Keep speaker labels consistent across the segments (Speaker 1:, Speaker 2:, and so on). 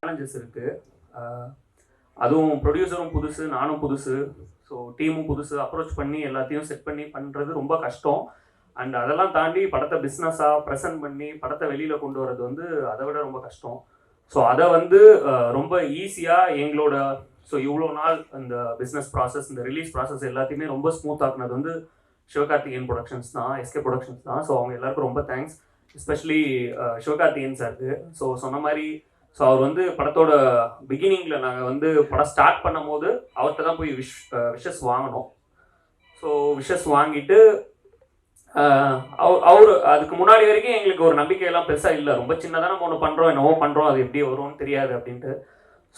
Speaker 1: Challenges இருக்கு. அதுவும் ப்ரொடியூசரும் புதுசு, நானும் புதுசு, ஸோ டீமும் புதுசு. அப்ரோச் பண்ணி எல்லாத்தையும் செட் பண்ணி பண்ணுறது ரொம்ப கஷ்டம். அண்ட் அதெல்லாம் தாண்டி படத்தை பிஸ்னஸாக ப்ரெசென்ட் பண்ணி படத்தை வெளியில் கொண்டு வரது வந்து அதை விட ரொம்ப கஷ்டம். ஸோ அதை வந்து ரொம்ப ஈஸியாக எங்களோட இவ்வளோ நாள் இந்த பிஸ்னஸ் ப்ராசஸ், இந்த ரிலீஸ் ப்ராசஸ் எல்லாத்தையுமே ரொம்ப ஸ்மூத் ஆக்குனது வந்து சிவகார்த்திகேயன் ப்ரொடக்ஷன்ஸ் தான், எஸ்கே ப்ரொடக்ஷன்ஸ் தான். ஸோ அவங்க எல்லாருக்கும் ரொம்ப தேங்க்ஸ், எஸ்பெஷலி சிவகார்த்திகேயன் சாருக்கு. ஸோ சொன்ன மாதிரி அவர் வந்து படத்தோட பிகினிங்கில் நாங்கள் வந்து படம் ஸ்டார்ட் பண்ணும் போது அவர்கிட்ட தான் போய் விஷஸ் வாங்கினோம். ஸோ விஷஸ் வாங்கிட்டு அவர் அதுக்கு முன்னாடி வரைக்கும் எங்களுக்கு ஒரு நம்பிக்கையெல்லாம் பெருசாக இல்லை. ரொம்ப சின்னதாக நம்ம ஒன்று பண்ணுறோம், என்னவோ பண்ணுறோம், அது எப்படி வரும்னு தெரியாது அப்படின்ட்டு.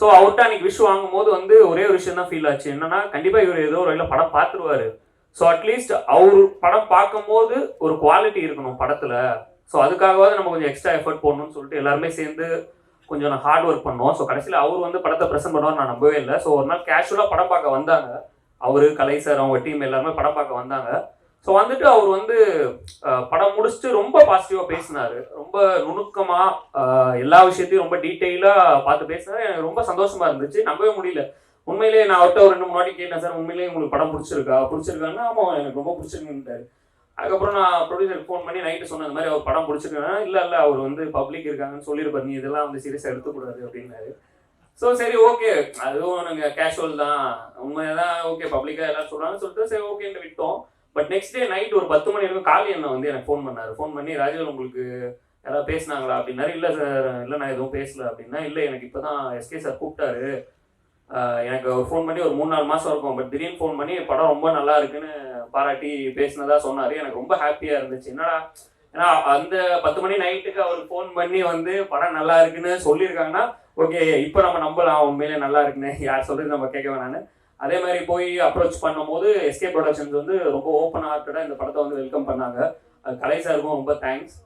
Speaker 1: ஸோ அவர்கிட்ட அன்றைக்கி விஷ் வாங்கும் போது வந்து ஒரே ஒரு விஷயம் தான் ஃபீல் ஆச்சு. என்னன்னா, கண்டிப்பாக இவர் ஏதோ ஒரு வகையில் படம் பார்த்துருவாரு. ஸோ அட்லீஸ்ட் அவர் படம் பார்க்கும்போது ஒரு குவாலிட்டி இருக்கணும் படத்தில். ஸோ அதுக்காகவாவது நம்ம கொஞ்சம் எக்ஸ்ட்ரா எஃபர்ட் போடணும்னு சொல்லிட்டு எல்லாருமே சேர்ந்து கொஞ்சம் ஹார்ட் ஒர்க் பண்ணோம். ஸோ கடைசியில் அவர் வந்து படத்தை ப்ரெசென்ட் பண்ணுவார் நான் நம்பவே இல்லை. ஸோ ஒரு நாள் கேஷுவலாக படம் பார்க்க வந்தாங்க. அவர், கலை சார், அவங்க டீம் எல்லாருமே படம் பார்க்க வந்தாங்க. ஸோ வந்துட்டு அவர் வந்து படம் முடிச்சுட்டு ரொம்ப பாசிட்டிவாக பேசினார். ரொம்ப நுணுக்கமாக எல்லா விஷயத்தையும் ரொம்ப டீட்டெயிலாக பார்த்து பேசினார். எனக்கு ரொம்ப சந்தோஷமாக இருந்துச்சு, நம்பவே முடியல. உண்மையிலேயே நான் அவர்கிட்ட ஒரு 2 முன்னாடி கேட்டேன், சார் உண்மையிலேயே உங்களுக்கு படம் பிடிச்சிருக்கான்னு. ஆமாம் எனக்கு ரொம்ப பிடிச்சிருக்குன்ட்டாரு. அதுக்கப்புறம் நான் ப்ரொடியூசருக்கு ஃபோன் பண்ணி நைட்டு சொன்னது மாதிரி அவர் படம் பிடிச்சிருக்கேன்னா, இல்லை அவர் வந்து பப்ளிக் இருக்காங்கன்னு சொல்லியிருப்பாரு, நீ இதெல்லாம் வந்து சீரியஸாக எடுத்துக்கூடாது அப்படின்னாரு. ஸோ சரி ஓகே, அதுவும் நாங்கள் கேஷுவல் தான், உண்மையாக தான், ஓகே பப்ளிக்காக எல்லாரும் சொல்கிறாங்கன்னு சொல்லிட்டு சரி ஓகேன்னு விட்டோம். பட் நெக்ஸ்ட் டே நைட் ஒரு 10 மணி வரைக்கும் காலி அண்ணன் வந்து எனக்கு ஃபோன் பண்ணார். ஃபோன் பண்ணி, ராஜீவ் உங்களுக்கு யாராவது பேசினாங்களா அப்படின்னாரு. இல்லை சார், இல்லை நான் எதுவும் பேசல அப்படின்னா. இல்லை எனக்கு இப்போ தான் எஸ்கே சார் கூப்பிட்டாரு, எனக்கு ஃபோன் பண்ணி ஒரு 3-4 மாதம் இருக்கும், பட் திடீர்னு ஃபோன் பண்ணி படம் ரொம்ப நல்லா இருக்குன்னு பாராட்டி பேசினதா சொன்னார். எனக்கு ரொம்ப ஹாப்பியாக இருந்துச்சு. என்னடா, ஏன்னா அந்த 10 மணி நைட்டுக்கு அவருக்கு ஃபோன் பண்ணி வந்து படம் நல்லா இருக்குன்னு சொல்லியிருக்காங்கன்னா ஓகே, இப்போ நம்ம நம்பலாம் உண்மையிலே நல்லா இருக்குன்னு, யார் சொல்கிறது நம்ம கேட்க வேணான்னு. அதே மாதிரி போய் அப்ரோச் பண்ணும்போது எஸ்கே ப்ரொடக்ஷன்ஸ் வந்து ரொம்ப ஓப்பன் ஹார்ட்டடாக இந்த படத்தை வந்து வெல்கம் பண்ணாங்க. அது கலை சாருக்கும் ரொம்ப தேங்க்ஸ்.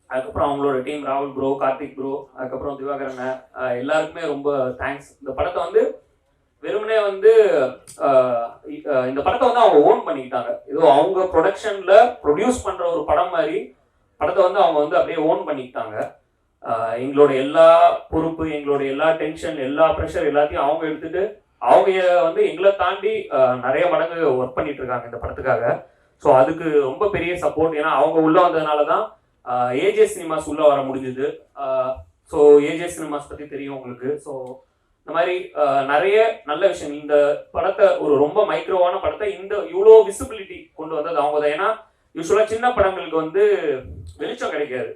Speaker 1: அதுக்கப்புறம் அவங்களோட டீம், ராகுல் ப்ரோ, கார்த்திக் ப்ரோ, அதுக்கப்புறம் திவாகரன், எல்லாருக்குமே ரொம்ப தேங்க்ஸ். இந்த படத்தை வந்து வெறுமனே வந்து இந்த படத்தை வந்து அவங்க ஓன் பண்ணிக்கிட்டாங்க. ஏதோ அவங்க ப்ரொடக்ஷனில் ப்ரொடியூஸ் பண்ணுற ஒரு படம் மாதிரி படத்தை வந்து அவங்க வந்து அப்படியே ஓன் பண்ணிக்கிட்டாங்க. எங்களோட எல்லா பொறுப்பு, எங்களோட எல்லா டென்ஷன், எல்லா ப்ரெஷர் எல்லாத்தையும் அவங்க எடுத்துட்டு அவங்க வந்து எங்களை தாண்டி நிறைய மடங்கு ஒர்க் பண்ணிட்டு இருக்காங்க இந்த படத்துக்காக. ஸோ அதுக்கு ரொம்ப பெரிய சப்போர்ட். ஏன்னா அவங்க உள்ள வந்ததுனால தான் ஏஜே சினிமாஸ் உள்ள வர முடிஞ்சுது. ஸோ ஏஜே சினிமாஸ் பற்றி தெரியும் உங்களுக்கு. ஸோ இந்த மாதிரி நிறைய நல்ல விஷயம். இந்த படத்தை ஒரு ரொம்ப மைக்ரோவான படத்தை இந்த இவ்வளோ விசிபிலிட்டி கொண்டு வந்தது அவங்க தான். ஏன்னா யூஸ்வலாக சின்ன படங்களுக்கு வந்து வெளிச்சம் கிடைக்காது.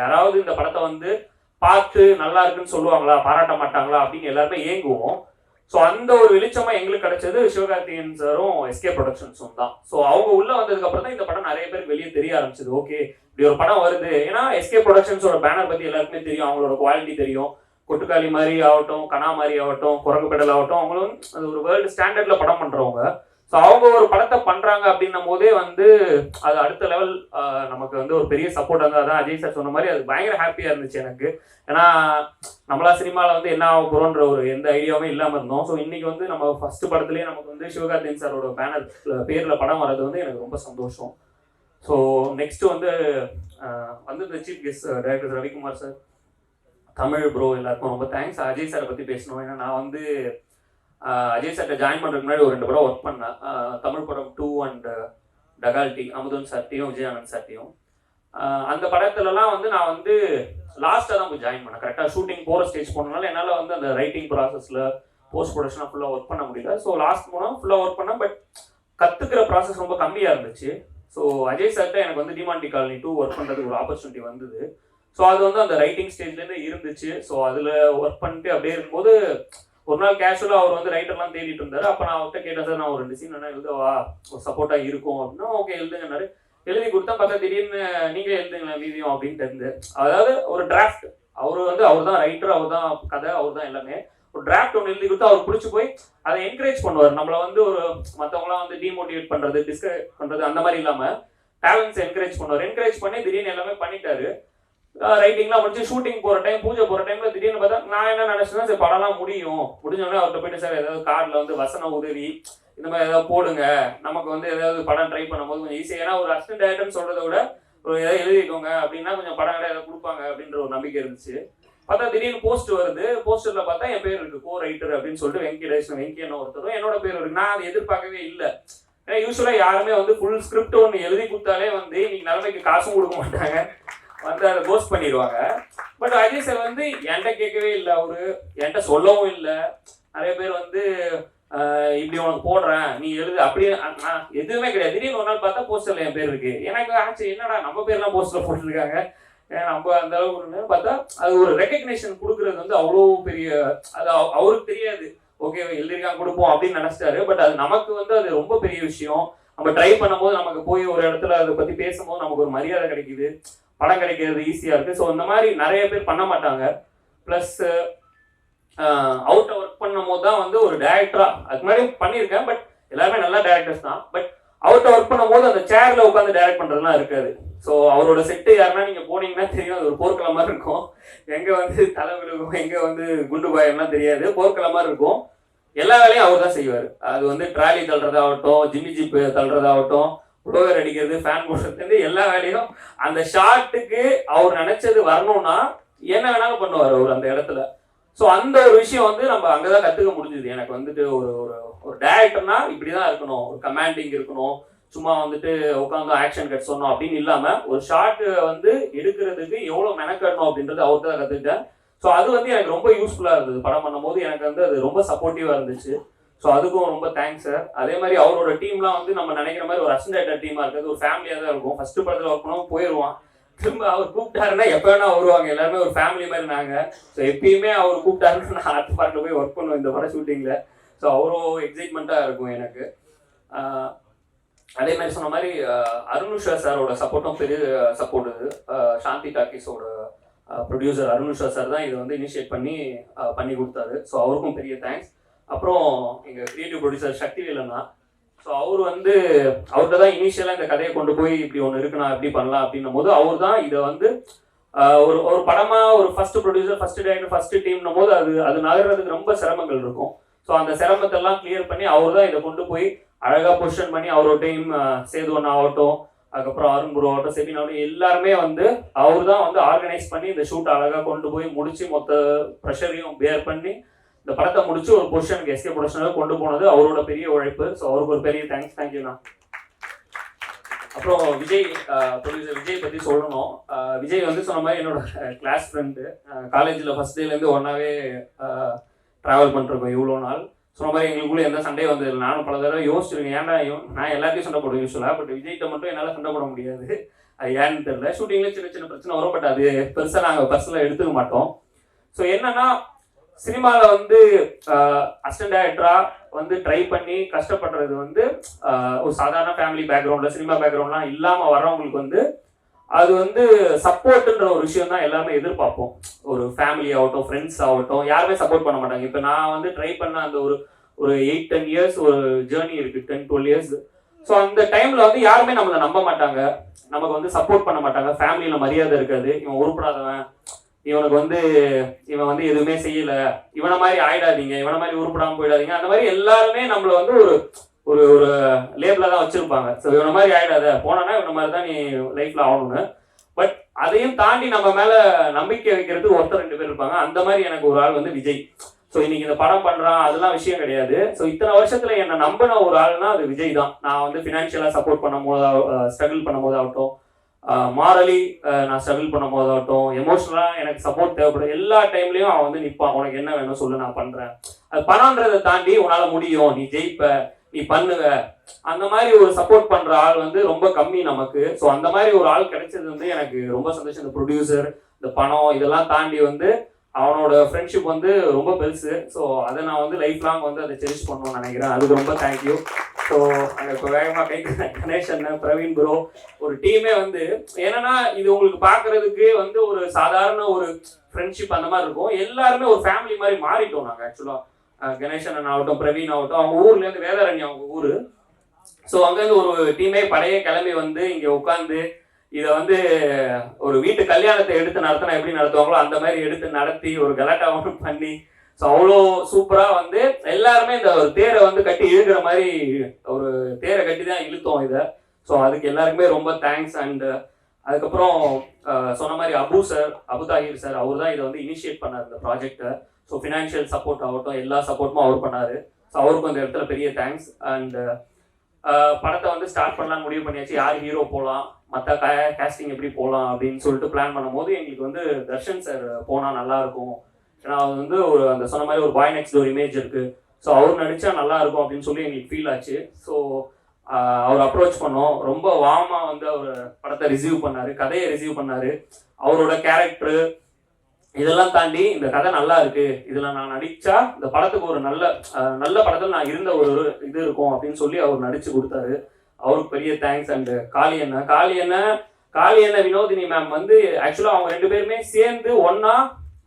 Speaker 1: யாராவது இந்த படத்தை வந்து பார்த்து நல்லா இருக்குன்னு சொல்லுவாங்களா, பாராட்ட மாட்டாங்களா அப்படின்னு எல்லாருமே ஏங்குவோம். ஸோ அந்த ஒரு வெளிச்சமாக எங்களுக்கு கிடைச்சது சிவகார்த்திகேயன் சாரும் எஸ்கே ப்ரொடக்ஷன்ஸும் தான். ஸோ அவங்க உள்ள வந்ததுக்கு அப்புறம் தான் இந்த படம் நிறைய பேருக்கு வெளியே தெரிய ஆரம்பிச்சது. ஓகே, இப்படி ஒரு படம் வருது. ஏன்னா எஸ்கே ப்ரொடக்ஷன்ஸோட பேனர் பற்றி எல்லாருக்குமே தெரியும், அவங்களோட குவாலிட்டி தெரியும். கொட்டுக்காளி மாதிரி ஆகட்டும், கனா மாதிரி ஆகட்டும், குரங்கு பெடல் ஆகட்டும், அவங்களும் அது ஒரு வேர்ல்டு ஸ்டாண்டர்ட்ல படம் பண்றவங்க. ஸோ அவங்க ஒரு படத்தை பண்றாங்க அப்படின்னும் போதே வந்து அது அடுத்த லெவல் நமக்கு வந்து ஒரு பெரிய சப்போர்ட் வந்து. அதான் அஜய் சார் சொன்ன மாதிரி அது பயங்கர ஹாப்பியா இருந்துச்சு எனக்கு. ஏன்னா நம்மளா சினிமாவில் வந்து என்ன ஆக போறோன்ற ஒரு எந்த ஐடியாவுமே இல்லாமல் இருந்தோம். ஸோ இன்னைக்கு வந்து நம்ம ஃபர்ஸ்ட் படத்துலேயே நமக்கு வந்து சிவகார்த்திகேயன் சாரோட பேனர் பேர்ல படம் வர்றது வந்து எனக்கு ரொம்ப சந்தோஷம். ஸோ நெக்ஸ்ட் வந்து இந்த chief guest director Ravikumar sir, Tamil bro, எல்லாருக்கும் ரொம்ப தேங்க்ஸ். அஜய் சாரை பற்றி பேசணும். ஏன்னா நான் வந்து அஜய் சார்ட்ட ஜாயின் பண்ணுறதுக்கு முன்னாடி ஒரு 2 படம் ஒர்க் பண்ணேன். தமிழ் படம் 2 அண்ட் டகால்டி, அமுதன் சார்ட்டையும் விஜயானந்த் சார்ட்டையும். அந்த படத்துலலாம் வந்து நான் வந்து லாஸ்ட்டாக தான் போய் ஜாயின் பண்ணேன். கரெக்டாக ஷூட்டிங் போகிற ஸ்டேஜ் போனதுனால என்னால் வந்து அந்த ரைட்டிங் ப்ராசஸில் போஸ்ட் ப்ரொடக்ஷனாக ஃபுல்லாக ஒர்க் பண்ண முடியல. ஸோ லாஸ்ட் போனால் ஃபுல்லாக ஒர்க் பண்ணேன். பட் கற்றுக்கிற ப்ராசஸ் ரொம்ப கம்மியாக இருந்துச்சு. ஸோ அஜய் சார்ட்ட எனக்கு வந்து டிமாண்டி காலனி 2 ஒர்க் பண்ணுறதுக்கு ஒரு ஆப்பர்ச்சுனிட்டி வந்தது. ஸோ அது வந்து அந்த ரைட்டிங் ஸ்டேஜ்லேருந்து இருந்துச்சு. ஸோ அதில் ஒர்க் பண்ணிட்டு அப்படியே இருக்கும்போது ஒரு நாள் கேஷுவலாக அவர் வந்து ரைட்டர்லாம் தேடிட்டு இருந்தார். அப்போ நான் அவர்கிட்ட கேட்டேன், சார் நான் ஒரு 2 சீன் வேணா எழுதவா, ஒரு சப்போர்ட்டாக இருக்கும் அப்படின்னா. ஓகே எழுதுங்கன்னாரு. எழுதி கொடுத்தா பார்த்தா திடீர்னு நீங்கள் எழுதுங்களேன் மீதியும் அப்படின்ட்டு இருந்து. அதாவது ஒரு டிராஃப்ட், அவர் தான் ரைட்டர், அவர் தான் கதை, அவர் தான் எல்லாமே. ஒரு டிராஃப்ட் ஒன்று எழுதி கொடுத்து அவர் பிடிச்சி போய் அதை என்கரேஜ் பண்ணுவார். நம்மளை வந்து ஒரு மற்றவங்களாம் வந்து டிமோட்டிவேட் பண்ணுறது, டிஸ்கரேஜ் பண்ணுறது அந்த மாதிரி இல்லாமல் டேலண்ட்ஸ் என்கரேஜ் பண்ணுவார். என்கரேஜ் பண்ணி திடீர்னு எல்லாமே பண்ணிட்டாரு. ரைட்டிங்லாம் முடிச்சு ஷூட்டிங் போகிற டைம், பூஜை போகிற டைமில் திடீர்னு பார்த்தா நான் என்ன நினச்சேன்னா, சரி படம்லாம் முடிஞ்சோடனே அவர்கிட்ட போயிட்டு சார் ஏதாவது கார்டில் வந்து வசன உதவி இந்த மாதிரி ஏதாவது போடுங்க, நமக்கு வந்து ஏதாவது படம் ட்ரை பண்ணும்போது கொஞ்சம் ஈஸியாக, ஏன்னா ஒரு அசிஸ்டன்ட் டைரக்டர்னு சொல்கிறத விட ஒரு ஏதாவது எழுதிக்கோங்க அப்படின்னா கொஞ்சம் படம் கடை ஏதாவது கொடுப்பாங்க அப்படின்ற ஒரு நம்பிக்கை இருந்துச்சு. பார்த்தா திடீர்னு போஸ்ட் வருது. போஸ்டரில் பார்த்தா என் பேர் இருக்குது, கோ ரைட்டர் அப்படின்னு சொல்லிட்டு வெங்கி ஒருத்தரும் என்னோட பேர் இருக்கு. நான் அதை எதிர்பார்க்கவே இல்லை. ஏன்னா யூஸ்வலாக யாருமே வந்து ஃபுல் ஸ்கிரிப்ட் ஒன்று எழுதி கொடுத்தாலே வந்து இன்னைக்கு நிலைமைக்கு காசும் கொடுக்க மாட்டாங்க, வந்து அதை போஸ்ட் பண்ணிடுவாங்க. பட் அஜய் சார் வந்து என்கிட்ட கேட்கவே இல்லை, அவரு என்கிட்ட சொல்லவும் இல்லை. நிறைய பேர் வந்து இப்படி உனக்கு போடுறேன் நீ எழுது அப்படியே எதுவுமே கிடையாது. திடீர்னு ஒரு நாள் பார்த்தா போஸ்டர்ல என் பேர் இருக்கு. எனக்கு ஆச்சு என்னடா நம்ம பேர்லாம் போஸ்டர்ல போட்டுருக்காங்க, நம்ம அந்த அளவுக்கு பார்த்தா அது ஒரு ரெகக்னேஷன் கொடுக்கறது வந்து அவ்வளோ பெரிய, அது அவருக்கு தெரியாது. ஓகே எழுதிருக்காங்க கொடுப்போம் அப்படின்னு நினைச்சிட்டாரு. பட் அது நமக்கு வந்து அது ரொம்ப பெரிய விஷயம். நம்ம ட்ரை பண்ணும்போது நமக்கு போய் ஒரு இடத்துல அதை பத்தி பேசும்போது நமக்கு ஒரு மரியாதை கிடைக்குது, படம் கிடைக்கிறது ஈஸியா இருக்கு. ஸோ இந்த மாதிரி நிறைய பேர் பண்ண மாட்டாங்க. ப்ளஸ் அவுட்டை ஒர்க் பண்ணும் போது தான் வந்து ஒரு டேரக்டரா, அதுக்கு முன்னாடி பண்ணியிருக்கேன் பட் எல்லாருமே நல்ல டேரக்டர்ஸ் தான். பட் அவுட்டை ஒர்க் பண்ணும் போது அந்த சேர்ல உட்காந்து டைரக்ட் பண்றதுலாம் இருக்காது. ஸோ அவரோட செட்டு யாருன்னா நீங்க போனீங்கன்னா தெரியும், அது ஒரு போர்க்கள மாதிரி இருக்கும். எங்க வந்து தலை விழுகும், எங்க வந்து குண்டு பாயம்லாம் தெரியாது, போர்க்கள மாதிரி இருக்கும். எல்லா வேலையும் அவர் தான் செய்வார். அது வந்து ட்ராலி தள்ளுறதாகட்டும், ஜிம்மி ஜிப் தள்ளுறதாகட்டும், புலோவர் அடிக்கிறது, ஃபேன் போடுறது, எல்லா வேலையும் அந்த ஷாட்டுக்கு அவர் நினைச்சது வரணும்னா என்ன வேணாலும் பண்ணுவார் அவர் அந்த இடத்துல. ஸோ அந்த ஒரு விஷயம் வந்து நம்ம அங்கதான் கத்துக்க முடிஞ்சுது. எனக்கு வந்துட்டு ஒரு ஒரு டேரக்டர்னா இப்படிதான் இருக்கணும், ஒரு கமாண்டிங் இருக்கணும், சும்மா வந்துட்டு உட்காந்து ஆக்ஷன் கட் சொன்னோம் அப்படின்னு இல்லாம ஒரு ஷாட் வந்து எடுக்கிறதுக்கு எவ்வளவு மெனக்கடணும் அப்படின்றது அவர்கிட்ட தான் கத்துக்கிட்டேன். ஸோ அது வந்து எனக்கு ரொம்ப யூஸ்ஃபுல்லா இருந்தது. படம் பண்ணும்போது எனக்கு வந்து அது ரொம்ப சப்போர்ட்டிவா இருந்துச்சு. ஸோ அதுக்கும் ரொம்ப தேங்க்ஸ் சார். அதே மாதிரி அவரோட டீம்லாம் வந்து நம்ம நினைக்கிற மாதிரி ஒரு அசிஸ்டன்ட் டீமா இருக்கிறது ஒரு ஃபேமிலியா தான் இருக்கும். ஃபர்ஸ்ட் படத்துல ஒர்க் பண்ணவும் போயிடுவான், திரும்ப அவர் கூப்பிட்டாருன்னா எப்போ வேணா வருவாங்க, எல்லாருமே ஒரு ஃபேமிலி மாதிரி நாங்க. ஸோ எப்பயுமே அவர் கூப்பிட்டாருன்னு நான் அடுத்த படத்துல போய் ஒர்க் பண்ணுவேன் இந்த படம் ஷூட்டிங்ல. ஸோ அவ்வளோ எக்ஸைட்மெண்ட்டா இருக்கும் எனக்கு. அதே மாதிரி சொன்ன மாதிரி அருணுஷா சாரோட சப்போர்ட்டும் பெரிய சப்போர்ட். இது சாந்தி டாக்கீஸோட ப்ரொடியூசர் அருணுஷா சார் தான் இதை வந்து இனிஷியேட் பண்ணி கொடுத்தாரு. ஸோ அவருக்கும் பெரிய தேங்க்ஸ். அப்புறம் எங்கள் கிரியேட்டிவ் ப்ரொடியூசர் சக்திவேலன் தான். ஸோ அவர் வந்து அவர்கிட்ட தான் இனிஷியலாக இந்த கதையை கொண்டு போய் இப்படி ஒன்று இருக்குண்ணா எப்படி பண்ணலாம் அப்படின்னும் போது அவர் தான் இதை வந்து ஒரு ஒரு படமாக ஒரு first producer, first director, first டீம்னும் போது அது நகர்றதுக்கு ரொம்ப சிரமங்கள் இருக்கும். ஸோ அந்த சிரமத்தெல்லாம் கிளியர் பண்ணி அவர் தான் இதை கொண்டு போய் அழகாக பொசிஷன் பண்ணி அவரோட டீம் சேதுவன் ஆகட்டும், அதுக்கப்புறம் அருண் குரு ஆகட்டும், செபின் ஆகட்டும், எல்லாருமே வந்து அவர் தான் வந்து ஆர்கனைஸ் பண்ணி இந்த ஷூட் அழகாக கொண்டு போய் முடிச்சு மொத்த ப்ரெஷரையும் பேர் பண்ணி இந்த படத்தை முடிச்சு ஒரு பொசிஷனுக்கு எஸ்கே ப்ரொடக்ஷனுக்கு கொண்டு போனது அவரோட பெரிய உழைப்பு. ஸோ அவருக்கு ஒரு பெரிய தேங்க்ஸ். தேங்க்யூண்ணா. அப்புறம் விஜய், ப்ரொடியூசர் விஜய் பற்றி சொல்லணும். விஜய் வந்து சொன்ன மாதிரி என்னோட கிளாஸ் ஃப்ரெண்டு. காலேஜில் ஃபர்ஸ்ட் டேலேருந்து ஒன்றாவே ட்ராவல் பண்ணிருக்கோம் இவ்வளோ நாள். சொன்ன மாதிரி எங்களுக்குள்ள எந்த சண்டையும் வந்து இல்லை. நானும் பல தடவை யோசிச்சிருக்கேன், ஏன்னா நான் எல்லாத்தையும் சண்டை போடுவேன் யூஸ்வலாக, பட் விஜய்கிட்ட மட்டும் என்னால் சண்டை போட முடியாது. அது ஏன்னு தெரியல. ஷூட்டிங்கில் சின்ன சின்ன பிரச்சனை வரும், பட் அது பெருசாக நாங்கள் பர்சனலாக எடுத்துக்க மாட்டோம். ஸோ என்னன்னா சினிமாவில் வந்து அசிஸ்டன்ட் டைரக்டரா வந்து ட்ரை பண்ணி கஷ்டப்படுறது வந்து ஒரு சாதாரண ஃபேமிலி பேக்ரவுண்டில் சினிமா பேக்ரவுண்ட்லாம் இல்லாமல் வர்றவங்களுக்கு வந்து அது வந்து சப்போர்ட்டுன்ற ஒரு விஷயம் தான் எல்லாமே எதிர்பார்ப்போம். ஒரு ஃபேமிலி ஆகட்டும், ஃப்ரெண்ட்ஸ் ஆகட்டும், யாருமே சப்போர்ட் பண்ண மாட்டாங்க. இப்போ நான் வந்து ட்ரை பண்ண அந்த ஒரு 8-10 இயர்ஸ் ஒரு ஜேர்னி இருக்குது, 10-12 இயர்ஸ். ஸோ அந்த டைமில் வந்து யாருமே நம்மளை நம்ப மாட்டாங்க, நமக்கு வந்து சப்போர்ட் பண்ண மாட்டாங்க. ஃபேமிலியில் மரியாதை இருக்காது, இவன் உருப்படாதவன், இவனுக்கு வந்து இவன் வந்து எதுவுமே செய்யல, இவனை மாதிரி ஆயிடாதீங்க, இவனை மாதிரி உருப்படாமல் போயிடாதீங்க, அந்த மாதிரி எல்லாருமே நம்மளை வந்து ஒரு ஒரு ஒரு லேபிளா தான் வச்சிருப்பாங்க. ஸோ இவனை மாதிரி ஆயிடாத, போனா இவனை மாதிரி தான் நீ லைஃப்ல ஆகணும்னு. பட் அதையும் தாண்டி நம்ம மேல நம்பிக்கை வைக்கிறதுக்கு ஒருத்தர் 2 பேர் இருப்பாங்க. அந்த மாதிரி எனக்கு ஒரு ஆள் வந்து விஜய். ஸோ இன்னைக்கு இந்த படம் பண்றான் அதெல்லாம் விஷயம் கிடையாது. ஸோ இத்தனை வருஷத்துல என்னை நம்பின ஒரு ஆள்னா அது விஜய் தான். நான் வந்து ஃபினான்ஷியலா சப்போர்ட் பண்ணும் போது, ஸ்ட்ரகிள் பண்ணும் போதாகட்டும், மாரலி நான் ஸ்ட்ரகிள் பண்ணும் போதாகட்டும், எமோஷனலா எனக்கு சப்போர்ட் தேவைப்படும், எல்லா டைம்லயும் அவன் வந்து நிற்பான். உனக்கு என்ன வேணும் சொல்லு, நான் பண்றேன். அது பணம்ன்றதை தாண்டி உன்னால முடியும், நீ ஜெயிப்ப, நீ பண்ணுவ, அந்த மாதிரி ஒரு சப்போர்ட் பண்ற ஆள் வந்து ரொம்ப கம்மி நமக்கு. ஸோ அந்த மாதிரி ஒரு ஆள் கிடைச்சது வந்து எனக்கு ரொம்ப சந்தோஷம். இந்த ப்ரொடியூசர், இந்த பணம், இதெல்லாம் தாண்டி வந்து அவனோட ஃப்ரெண்ட்ஷிப் வந்து ரொம்ப பெருசு. ஸோ அதை நான் வந்து லைஃப் லாங் வந்து அதை செரிஷ் பண்ணணும்னு நினைக்கிறேன். அதுக்கு ரொம்ப தேங்க்யூ. ஸோ அங்கே இப்போ வேகமாக கணேஷன், பிரவீன் ப்ரோ, ஒரு டீமே வந்து என்னன்னா இது உங்களுக்கு பார்க்கறதுக்கு வந்து ஒரு சாதாரண ஒரு ஃப்ரெண்ட்ஷிப் அந்த மாதிரி இருக்கும். எல்லாருமே ஒரு ஃபேமிலி மாதிரி மாறிட்டோம் நாங்கள். ஆக்சுவலாக கணேசன் ஆகட்டும், பிரவீன் ஆகட்டும், அவங்க ஊர்லேருந்து வேதாரண்யம் அவங்க ஊர். ஸோ அங்கேருந்து ஒரு டீமே படையே கிளம்பி வந்து இங்கே உட்காந்து இதை வந்து ஒரு வீட்டு கல்யாணத்தை எடுத்து நடத்தினா எப்படி நடத்துவாங்களோ அந்த மாதிரி எடுத்து நடத்தி ஒரு கலாட்டாவும் பண்ணி ஸோ அவ்வளோ சூப்பராக வந்து எல்லாருமே இந்த ஒரு தேரை வந்து கட்டி இழுக்கிற மாதிரி ஒரு தேரை கட்டி தான் இழுத்தோம் இதை. ஸோ அதுக்கு எல்லாருக்குமே ரொம்ப தேங்க்ஸ். அண்ட் அதுக்கப்புறம் சொன்ன மாதிரி அபு தாஹிர் சார் அவர் தான் இதை வந்து இனிஷியேட் பண்ணார் இந்த ப்ராஜெக்டை. ஸோ ஃபினான்ஷியல் சப்போர்ட் ஆகட்டும் எல்லா சப்போர்ட்டுமே அவர் பண்ணார். ஸோ அவருக்கும் அந்த இடத்துல பெரிய தேங்க்ஸ். அண்ட் படத்தை வந்து ஸ்டார்ட் பண்ணலாம்னு முடிவு பண்ணியாச்சு. யார் ஹீரோ போகலாம், மற்ற கேஸ்டிங் எப்படி போகலாம் அப்படின்னு சொல்லிட்டு பிளான் பண்ணும்போது எங்களுக்கு வந்து தர்ஷன் சார் போனால் நல்லாயிருக்கும். ஏன்னா அது வந்து ஒரு அந்த சொன்ன மாதிரி ஒரு பாய் நெக்ஸ்ட் ஒரு இமேஜ் இருக்குது. ஸோ அவர் நடித்தா நல்லாயிருக்கும் அப்படின்னு சொல்லி எங்களுக்கு ஃபீல் ஆச்சு. ஸோ அவர் அப்ரோச் பண்ணோம். ரொம்ப வார்மாக வந்து அவர் படத்தை ரிசீவ் பண்ணார், கதையை ரிசீவ் பண்ணார். அவரோட கேரக்டரு இதெல்லாம் தாண்டி இந்த கதை நல்லா இருக்கு, இதில் நான் நடித்தா இந்த படத்துக்கு ஒரு நல்ல படத்தில் நான் இருந்த ஒரு இது இருக்கும் அப்படின்னு சொல்லி அவர் நடித்து கொடுத்தாரு. அவருக்கு பெரிய தேங்க்ஸ். அண்டு காளி அண்ணன் வினோதினி மேம் வந்து ஆக்சுவலாக அவங்க 2 பேருமே சேர்ந்து ஒன்னா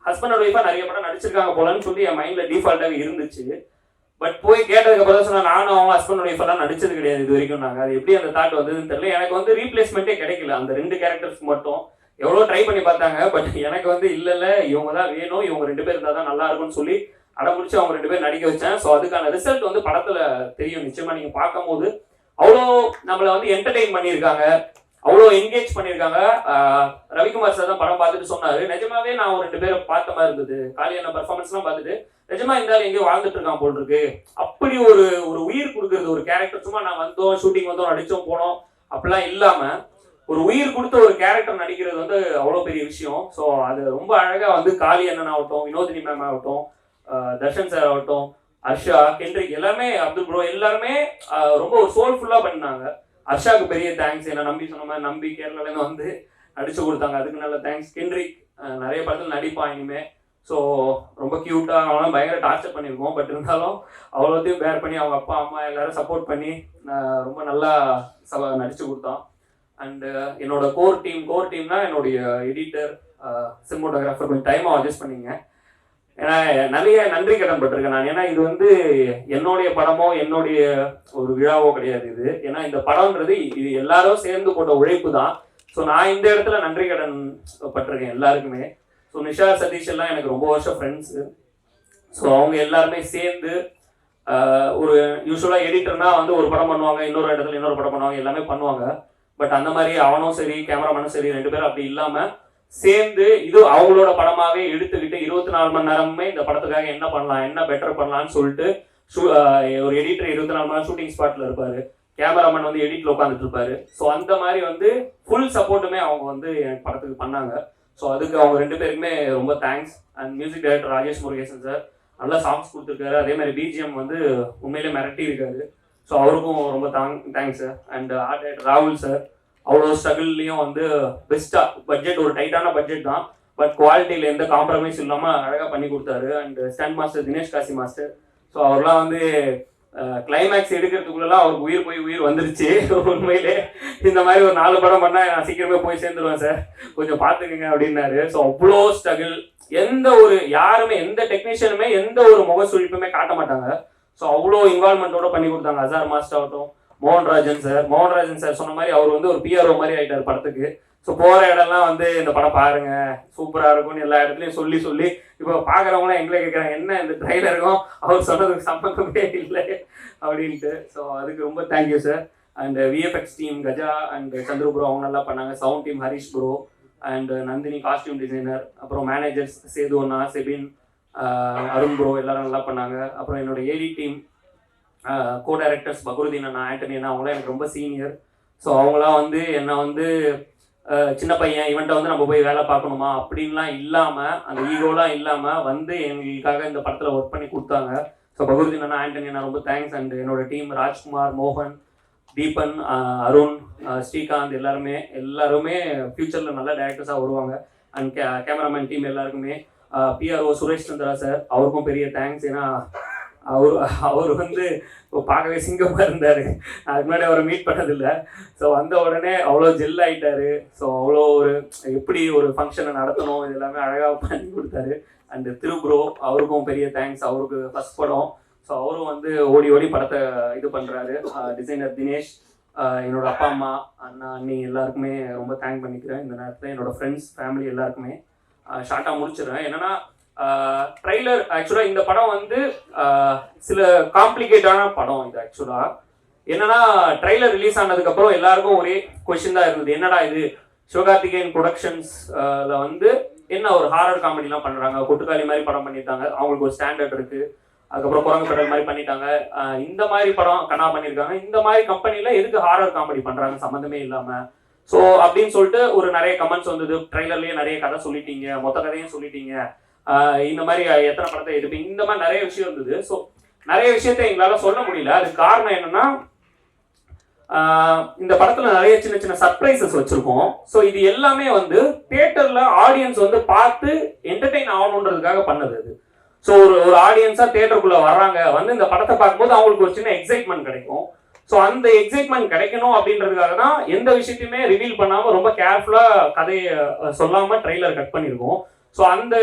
Speaker 1: ஹஸ்பண்ட் அண்ட் ஒய்ஃபாக நிறைய படம் நடிச்சிருக்காங்க போலன்னு சொல்லி என் மைண்டில் டிஃபால்ட்டாக இருந்துச்சு. பட் போய் கேட்டதுக்கு அப்புறம் சொன்னா நானும் அவங்க ஹஸ்பண்ட் அண்ட் ஒய்ஃபெல்லாம் நடிச்சது கிடையாது இது வரைக்கும். நாங்கள் அது எப்படி அந்த தாட் வந்ததுன்னு தெரியல. எனக்கு வந்து ரீப்ளேஸ்மெண்ட்டே கிடைக்கல அந்த 2 கேரக்டர்ஸ் மட்டும். எவ்வளோ ட்ரை பண்ணி பார்த்தாங்க. பட் எனக்கு வந்து இல்லை இவங்க தான் வேணும், இவங்க 2 பேர் இருந்தால் தான் நல்லா இருக்கும்னு சொல்லி அடம்பிடிச்சு அவங்க 2 பேர் நடிக்க வச்சேன். ஸோ அதுக்கான ரிசல்ட் வந்து படத்தில் தெரியும். நிச்சயமாக நீங்கள் பார்க்கும்போது அவ்வளோ நம்மளை வந்து என்டர்டெயின் பண்ணியிருக்காங்க, அவ்வளோ என்கேஜ் பண்ணியிருக்காங்க. ரவிக்குமார் சார் தான் படம் பார்த்துட்டு சொன்னார், நிஜமாவே நான் ஒரு 2 பேரை பார்த்த மாதிரி இருந்தது. காளியான பர்ஃபார்மன்ஸ்லாம் பார்த்துட்டு நிஜமா இருந்தாலும் எங்கேயோ வாழ்ந்துட்டு இருக்கான் போல் இருக்கு. அப்படி ஒரு உயிர் கொடுக்குறது ஒரு கேரக்டர். சும்மா நான் வந்தோம் ஷூட்டிங் வந்தோம் நடிச்சோம் போனோம் அப்படிலாம் இல்லாமல் ஒரு உயிர் கொடுத்த ஒரு கேரக்டர் நடிக்கிறது வந்து அவ்வளோ பெரிய விஷயம். ஸோ அது ரொம்ப அழகாக வந்து காளி அண்ணன் ஆகட்டும், வினோதினி மேம் ஆகட்டும், தர்ஷன் சார் ஆகட்டும், ஹர்ஷா, கென்ட்ரிக் எல்லாமே, அப்துல் ப்ரோ எல்லாருமே ரொம்ப ஒரு சோல்ஃபுல்லாக பண்ணாங்க. ஹர்ஷாவுக்கு பெரிய தேங்க்ஸ். என்ன சொன்ன மாதிரி நம்பி கேரளாலேருந்து வந்து நடிச்சு கொடுத்தாங்க, அதுக்கு நல்ல தேங்க்ஸ். கென்ட்ரிக் நிறைய படத்தில் நடிப்பான் இனிமே. ஸோ ரொம்ப க்யூட்டாக அவங்களாம் பயங்கர டார்ச்சர் பண்ணியிருக்கோம். பட் இருந்தாலும் அவ்வளோத்தையும் பேர் பண்ணி அவங்க அப்பா அம்மா எல்லாரும் சப்போர்ட் பண்ணி ரொம்ப நல்லா நடிச்சு கொடுத்தான். அண்டு என்னோட கோர் டீம்னா என்னுடைய எடிட்டர், சினிமோட்டோகிராஃபர் கொஞ்சம் டைமாக அட்ஜஸ்ட் பண்ணிங்க. ஏன்னா நிறைய நன்றி கடன் பட்டிருக்கேன் நான். ஏன்னா இது வந்து என்னுடைய படமோ என்னுடைய ஒரு விழாவோ கிடையாது இது. ஏன்னா இந்த படம்ன்றது இது எல்லாரும் சேர்ந்து போட்ட உழைப்பு தான். ஸோ நான் இந்த இடத்துல நன்றி கடன் பட்டிருக்கேன் எல்லாருக்குமே. ஸோ நிஷா சதீஷ் எல்லாம் எனக்கு ரொம்ப வருஷம் ஃப்ரெண்ட்ஸு. ஸோ அவங்க எல்லாருமே சேர்ந்து ஒரு யூஸ்வலாக எடிட்டர்னா வந்து ஒரு படம் பண்ணுவாங்க, இன்னொரு இடத்துல இன்னொரு படம் பண்ணுவாங்க, எல்லாமே பண்ணுவாங்க. பட் அந்த மாதிரி அவனும் சரி கேமராமேனும் சரி 2 பேரும் அப்படி இல்லாமல் சேர்ந்து இது அவங்களோட படமாகவே எடுத்துக்கிட்டு 24 மணி நேரமே இந்த படத்துக்காக என்ன பண்ணலாம், என்ன பெட்டர் பண்ணலான்னு சொல்லிட்டு ஒரு எடிட்டர் 24 மணி நேரம் ஷூட்டிங் ஸ்பாட்டில் இருப்பார், கேமராமேன் வந்து எடிட்டில் உட்காந்துட்டு இருப்பாரு. ஸோ அந்த மாதிரி வந்து ஃபுல் சப்போர்ட்டுமே அவங்க வந்து எனக்கு படத்துக்கு பண்ணாங்க. ஸோ அதுக்கு அவங்க 2 பேருக்குமே ரொம்ப thanks. And music director Rajesh Murugesan sir நல்லா சாங்ஸ் கொடுத்துருக்காரு. அதே மாதிரி பிஜிஎம் வந்து உண்மையிலே மிரட்டி இருக்காரு. ஸோ அவருக்கும் ரொம்ப thanks sir. And art director ராகுல் சார் அவ்வளோ ஸ்ட்ரகிள்லையும் வந்து பெஸ்ட்டாக பட்ஜெட் ஒரு டைட்டான பட்ஜெட் தான், பட் குவாலிட்டியில் எந்த காம்ப்ரமைஸ் இல்லாமல் அழகாக பண்ணி கொடுத்தாரு. And stunt master Dinesh Kasi master. So அவர்லாம் வந்து கிளைமேக்ஸ் எடுக்கிறதுக்குள்ளலாம் அவருக்கு உயிர் போய் உயிர் வந்துருச்சு. உண்மையிலே இந்த மாதிரி ஒரு 4 படம் பண்ணால் நான் சீக்கிரமே போய் சேர்ந்துருவேன் சார், கொஞ்சம் பார்த்துக்குங்க அப்படின்னாரு. ஸோ அவ்வளோ ஸ்ட்ரகிள். யாருமே எந்த டெக்னீஷியனுமே எந்த ஒரு முகசுழிப்புமே காட்ட மாட்டாங்க. ஸோ அவ்வளோ இன்வால்மெண்ட்டோட பண்ணி கொடுத்தாங்க. அசார் மாஸ்டர் ஆகட்டும், மோகன்ராஜன் சார் சொன்ன மாதிரி அவர் வந்து ஒரு பிஆர்ஓ மாதிரி ஆகிட்டார் படத்துக்கு. ஸோ போகிற இடம்லாம் வந்து இந்த படம் பாருங்க சூப்பராக இருக்கும்னு எல்லா இடத்துலையும் சொல்லி இப்போ பார்க்குறவங்களாம் எங்களை கேட்குறாங்க, என்ன இந்த ட்ரைலருக்கும் அவர் சொன்னதுக்கு சம்மந்தமே இல்லை அப்படின்ட்டு. ஸோ அதுக்கு ரொம்ப thank you sir. And VFX team Gaja and Chandru bro அவங்க நல்லா பண்ணாங்க. Sound team Harish bro and Nandini costume designer, அப்புறம் மேனேஜர்ஸ் சேது அண்ணா, செபின், அருண் ப்ரோ எல்லாரும் நல்லா பண்ணாங்க. அப்புறம் என்னோட ஏடி டீம் கோ டைரக்டர்ஸ் பக்ருதீன் அண்ணா, ஆண்டனி அண்ணா, அவங்களாம் எனக்கு ரொம்ப சீனியர். ஸோ அவங்களாம் வந்து என்னை வந்து சின்ன பையன் இவன்ட்ட வந்து நம்ம போய் வேலை பார்க்கணுமா அப்படின்லாம் இல்லாமல், அந்த ஈகோலாம் இல்லாமல் வந்து எங்களுக்காக இந்த படத்தில் ஒர்க் பண்ணி கொடுத்தாங்க. ஸோ பக்ருதீன் அண்ணா, ஆண்டனி அண்ணா ரொம்ப தேங்க்ஸ். அண்ட் என்னோட டீம் ராஜ்குமார், மோகன், தீபன், அருண், ஸ்ரீகாந்த் எல்லாருமே ஃபியூச்சரில் நல்ல டேரக்டர்ஸாக வருவாங்க. அண்ட் கேமராமேன் டீம் எல்லாருக்குமே, பிஆர்ஓ சுரேஷ் சந்திரா சார் அவருக்கும் பெரிய தேங்க்ஸ். ஏன்னா அவர் வந்து பார்க்கவே சிங்கமாக இருந்தார். அதுக்கு முன்னாடி அவரை மீட் பண்ணதில்லை. ஸோ வந்த உடனே அவ்வளோ ஜெல் ஆகிட்டாரு. ஸோ அவ்வளோ எப்படி ஒரு ஃபங்க்ஷனை நடத்தணும் இது எல்லாமே அழகாக பண்ணி கொடுத்தாரு. அண்டு திரு ப்ரோ அவருக்கும் பெரிய தேங்க்ஸ். அவருக்கு ஃபஸ்ட் படம். ஸோ அவரும் வந்து ஓடி ஓடி படத்தை இது பண்ணுறாரு. டிசைனர் தினேஷ், என்னோட அப்பா அம்மா, அண்ணா அண்ணி எல்லாருக்குமே ரொம்ப தேங்க் பண்ணிக்கிறேன் இந்த நேரத்தில். என்னோட ஃப்ரெண்ட்ஸ் ஃபேமிலி எல்லாருக்குமே ஷார்ட்டாக முடிச்சிடுறேன். என்னன்னா ட்ரைலர் ஆக்சுவலாக இந்த படம் வந்து சில காம்ப்ளிகேட்டான படம். இது ஆக்சுவலாக என்னன்னா ட்ரைலர் ரிலீஸ் ஆனதுக்கப்புறம் எல்லாருக்கும் ஒரே கொஸ்டின் தான் இருந்தது, என்னடா இது சிவகார்த்திகேயன் ப்ரொடக்ஷன்ஸ்ல வந்து என்ன ஒரு ஹாரர் காமெடிலாம் பண்ணுறாங்க, கொட்டுக்காளி மாதிரி படம் பண்ணியிருக்காங்க, அவங்களுக்கு ஒரு ஸ்டாண்டர்ட் இருக்குது. அதுக்கப்புறம் குரங்கு கடல் மாதிரி பண்ணிட்டாங்க, இந்த மாதிரி படம் கண்ணா பண்ணியிருக்காங்க, இந்த மாதிரி கம்பெனியில் எதுக்கு ஹாரர் காமெடி பண்ணுறாங்க சம்மந்தமே இல்லாமல். ஸோ அப்படின்னு சொல்லிட்டு ஒரு நிறைய கமெண்ட்ஸ் வந்தது. ட்ரைலர்லேயே நிறைய கதை சொல்லிட்டீங்க, மொத்த கதையும் சொல்லிட்டீங்க, இந்த மாதிரி எத்தனை படத்தை எடுப்பீங்க, இந்த மாதிரி நிறைய விஷயம் இருந்தது. ஸோ நிறைய விஷயத்த எங்களால் சொல்ல முடியல. அதுக்கு காரணம் என்னன்னா இந்த படத்துல நிறைய சின்ன சின்ன சர்ப்ரைசஸ் வச்சிருக்கோம். ஸோ இது எல்லாமே வந்து தியேட்டர்ல ஆடியன்ஸ் வந்து பார்த்து என்டர்டெயின் ஆகணுன்றதுக்காக பண்ணது அது. ஸோ ஒரு ஆடியன்ஸா தியேட்டருக்குள்ள வர்றாங்க, வந்து இந்த படத்தை பார்க்கும்போது அவங்களுக்கு ஒரு சின்ன எக்ஸைட்மெண்ட் கிடைக்கும். ஸோ அந்த எக்ஸைட்மெண்ட் கிடைக்கணும் அப்படின்றதுக்காக தான் எந்த விஷயத்தையுமே ரிவீல் பண்ணாம ரொம்ப கேர்ஃபுல்லா கதையை சொல்லாம ட்ரெய்லர் கட் பண்ணியிருக்கோம். ஸோ அந்த